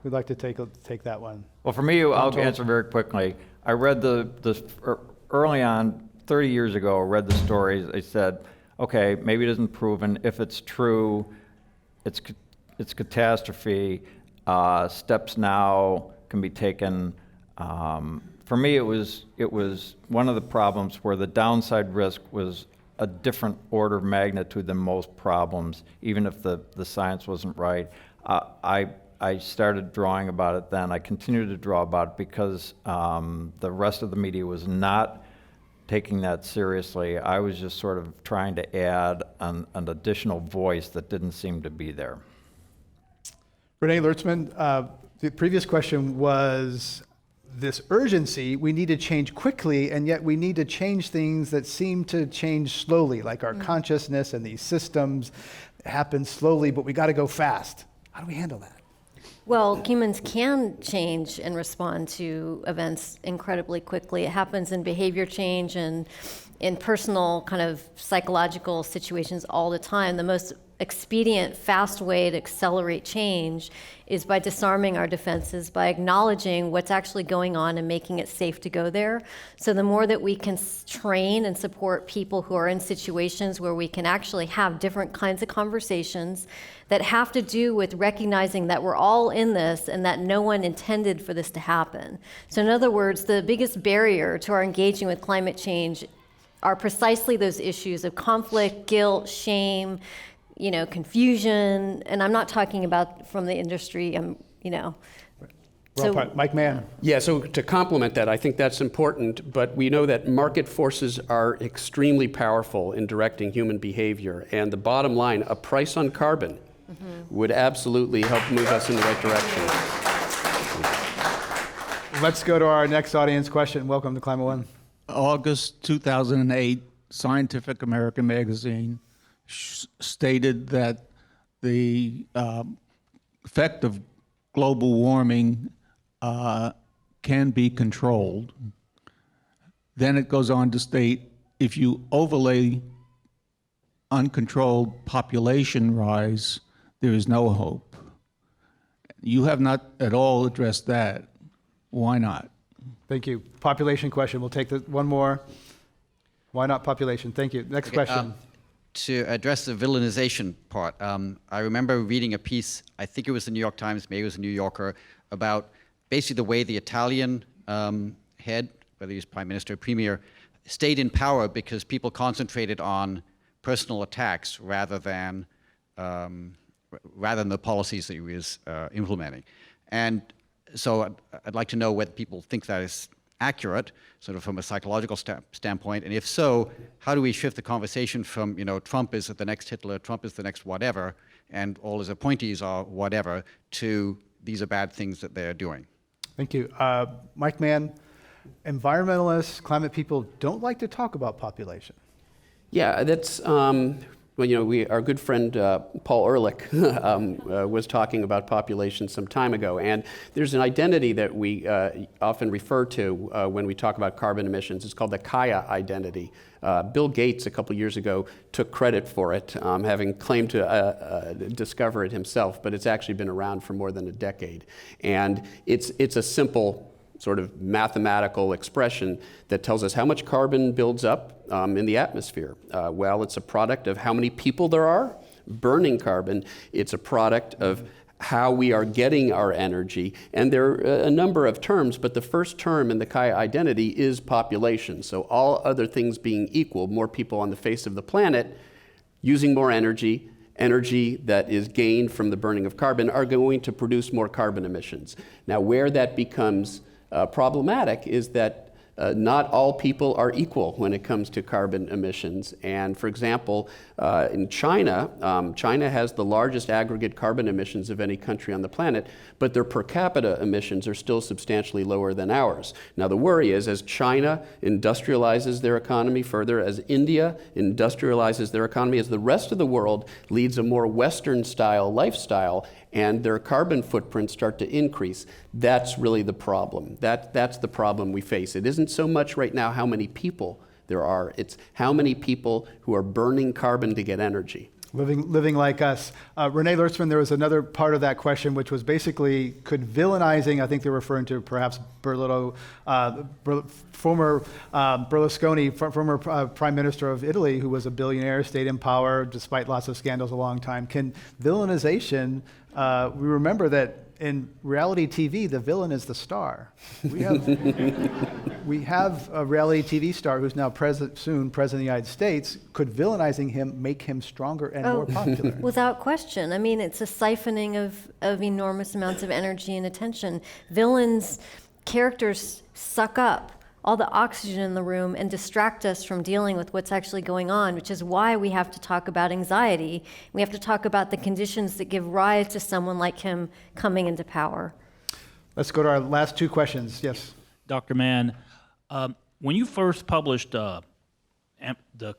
Who'd like to take that one? Well, for me, I'll answer very quickly. I read early on, 30 years ago, I read the stories. They said, okay, maybe it isn't proven. If it's true, it's catastrophe. Steps now can be taken. For me, it was one of the problems where the downside risk was a different order of magnitude than most problems, even if the science wasn't right. I started drawing about it then. I continued to draw about it because the rest of the media was not taking that seriously. I was just sort of trying to add an additional voice that didn't seem to be there. Renee Lertzman, the previous question was this urgency. We need to change quickly, and yet we need to change things that seem to change slowly, like our consciousness and these systems happen slowly, but we got to go fast. How do we handle that? Well, humans can change and respond to events incredibly quickly. It happens in behavior change and in personal kind of psychological situations all the time. The most expedient, fast way to accelerate change is by disarming our defenses, by acknowledging what's actually going on and making it safe to go there. So the more that we can train and support people who are in situations where we can actually have different kinds of conversations that have to do with recognizing that we're all in this and that no one intended for this to happen. So in other words, the biggest barrier to our engaging with climate change are precisely those issues of conflict, guilt, shame, confusion, and I'm not talking about from the industry, Mike Mann. Yeah, so to complement that, I think that's important, but we know that market forces are extremely powerful in directing human behavior, and the bottom line, a price on carbon would absolutely help move us in the right direction. Let's go to our next audience question. Welcome to Climate One. August 2008, Scientific American magazine stated that the effect of global warming can be controlled. Then it goes on to state, if you overlay uncontrolled population rise, there is no hope. You have not at all addressed that. Why not? Thank you. Population question. We'll take one more. Why not population? Thank you. Next question. To address the villainization part, I remember reading a piece, I think it was the New York Times, maybe it was the New Yorker, about basically the way the Italian head, whether he's prime minister or premier, stayed in power because people concentrated on personal attacks rather than the policies that he was implementing. And so I'd like to know whether people think that is accurate, sort of from a psychological standpoint, and if so, how do we shift the conversation from, Trump is the next Hitler, Trump is the next whatever, and all his appointees are whatever, to these are bad things that they're doing? Thank you. Mike Mann, environmentalists, climate people don't like to talk about population. Yeah, that's Well, our good friend Paul Erlich was talking about population some time ago, and there's an identity that we often refer to when we talk about carbon emissions. It's called the Kaya identity. Bill Gates, a couple years ago, took credit for it, having claimed to discover it himself, but it's actually been around for more than a decade. And it's a simple sort of mathematical expression that tells us how much carbon builds up in the atmosphere. Well, it's a product of how many people there are burning carbon. It's a product of how we are getting our energy. And there are a number of terms, but the first term in the Kaya identity is population. So all other things being equal, more people on the face of the planet using more energy that is gained from the burning of carbon are going to produce more carbon emissions. Now, where that becomes problematic is that not all people are equal when it comes to carbon emissions. And for example, in China, China has the largest aggregate carbon emissions of any country on the planet, but their per capita emissions are still substantially lower than ours. Now the worry is, as China industrializes their economy further, as India industrializes their economy, as the rest of the world leads a more Western style lifestyle, and their carbon footprints start to increase, that's really the problem. That's the problem we face. It isn't so much right now how many people there are, it's how many people who are burning carbon to get energy. Living like us. Renee Lertzman, there was another part of that question, which was basically, could villainizing, I think they're referring to perhaps former Berlusconi, former Prime Minister of Italy, who was a billionaire, stayed in power despite lots of scandals a long time. Can villainization, we remember that in reality TV, the villain is the star. We have a reality TV star who's now soon president of the United States. Could villainizing him make him stronger and more popular? Without question. I mean, it's a siphoning of enormous amounts of energy and attention. Villains' characters suck up all the oxygen in the room and distract us from dealing with what's actually going on, which is why we have to talk about anxiety. We have to talk about the conditions that give rise to someone like him coming into power. Let's go to our last two questions. Yes. Dr. Mann, when you first published the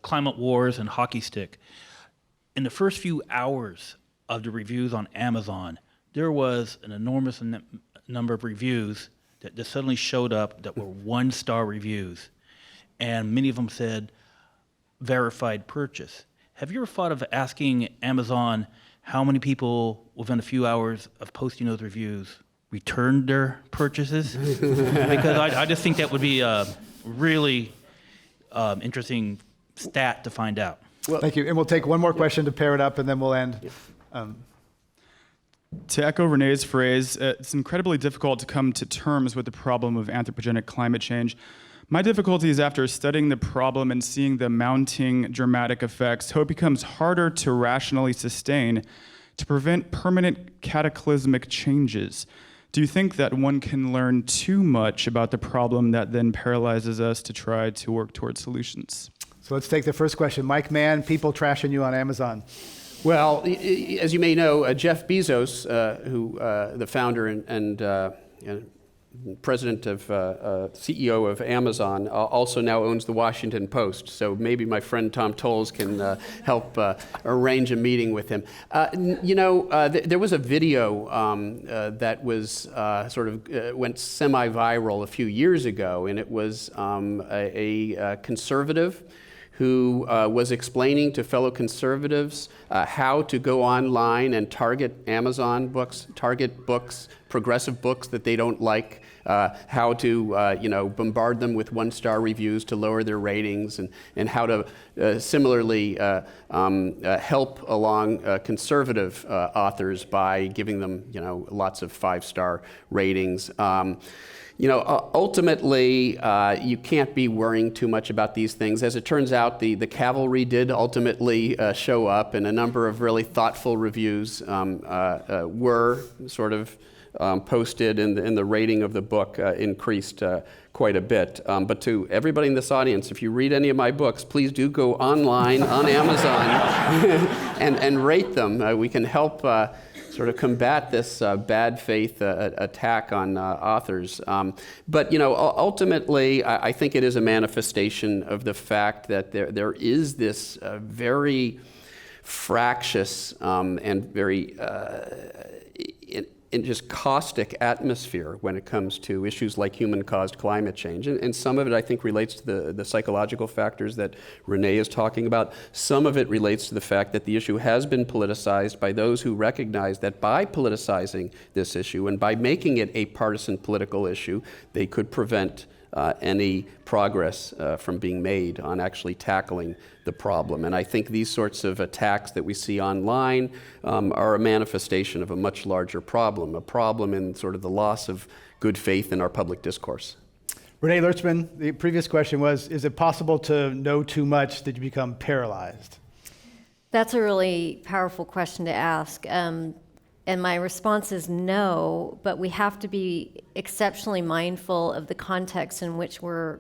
Climate Wars and Hockey Stick, in the first few hours of the reviews on Amazon, there was an enormous number of reviews that suddenly showed up that were one-star reviews, and many of them said verified purchase. Have you ever thought of asking Amazon how many people within a few hours of posting those reviews returned their purchases? Because I just think that would be a really interesting stat to find out. Well, thank you. And we'll take one more question to pair it up, and then we'll end. To echo Renee's phrase, it's incredibly difficult to come to terms with the problem of anthropogenic climate change. My difficulty is after studying the problem and seeing the mounting dramatic effects, how it becomes harder to rationally sustain to prevent permanent cataclysmic changes. Do you think that one can learn too much about the problem that then paralyzes us to try to work towards solutions? So let's take the first question. Mike Mann, people trashing you on Amazon. Well, as you may know, Jeff Bezos, the founder and president of CEO of Amazon, also now owns the Washington Post. So maybe my friend Tom Toles can help arrange a meeting with him. There was a video that was went semi-viral a few years ago, and it was a conservative who was explaining to fellow conservatives how to go online and target Amazon books, target books, progressive books that they don't like, how to bombard them with one-star reviews to lower their ratings, and how to similarly help along conservative authors by giving them lots of five-star ratings. Ultimately, you can't be worrying too much about these things. As it turns out, the cavalry did ultimately show up, and a number of really thoughtful reviews were sort of posted, and the rating of the book increased quite a bit. But to everybody in this audience, if you read any of my books, please do go online on Amazon and rate them. We can help sort of combat this bad faith attack on authors. But ultimately, I think it is a manifestation of the fact that there is this very fractious and very in just caustic atmosphere when it comes to issues like human-caused climate change. And some of it, I think, relates to the psychological factors that Renee is talking about. Some of it relates to the fact that the issue has been politicized by those who recognize that by politicizing this issue and by making it a partisan political issue, they could prevent any progress from being made on actually tackling the problem. And I think these sorts of attacks that we see online are a manifestation of a much larger problem, a problem in sort of the loss of good faith in our public discourse. Renee Lertzman, the previous question was, is it possible to know too much that you become paralyzed? That's a really powerful question to ask. And my response is no, but we have to be exceptionally mindful of the context in which we're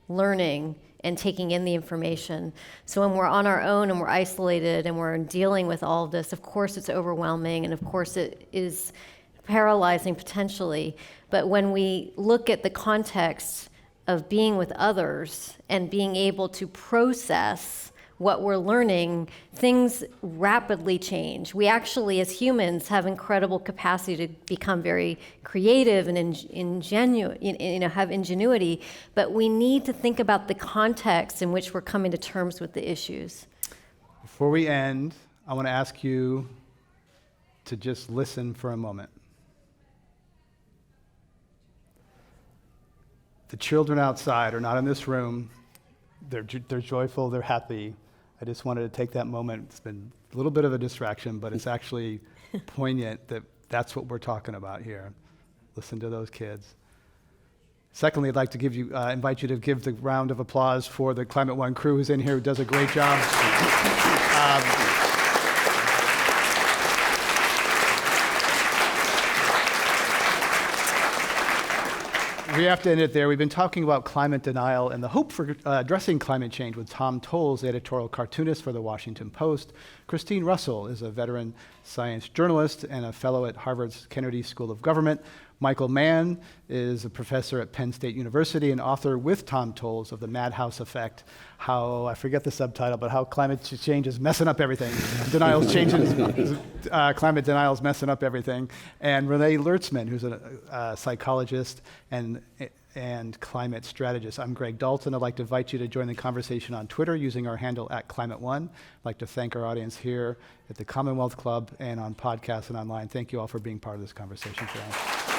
learning and taking in the information. So when we're on our own and we're isolated and we're dealing with all of this, of course it's overwhelming and of course it is paralyzing potentially. But when we look at the context of being with others and being able to process what we're learning, things rapidly change. We actually, as humans, have incredible capacity to become very creative and have ingenuity, but we need to think about the context in which we're coming to terms with the issues. Before we end, I want to ask you to just listen for a moment. The children outside are not in this room. They're joyful, they're happy. I just wanted to take that moment. It's been a little bit of a distraction, but it's actually poignant that that's what we're talking about here. Listen to those kids. Secondly, I'd like to invite you to give the round of applause for the Climate One crew who's in here, who does a great job. We have to end it there. We've been talking about climate denial and the hope for addressing climate change with Tom Toles, the editorial cartoonist for The Washington Post. Cristine Russell is a veteran science journalist and a fellow at Harvard's Kennedy School of Government. Michael Mann is a professor at Penn State University and author with Tom Toles of The Madhouse Effect, how, I forget the subtitle, but how climate change is messing up everything. Climate denial is messing up everything. And Renee Lertzman, who's a psychologist and climate strategist. I'm Greg Dalton. I'd like to invite you to join the conversation on Twitter using our handle @Climate1. I'd like to thank our audience here at the Commonwealth Club and on podcasts and online. Thank you all for being part of this conversation today.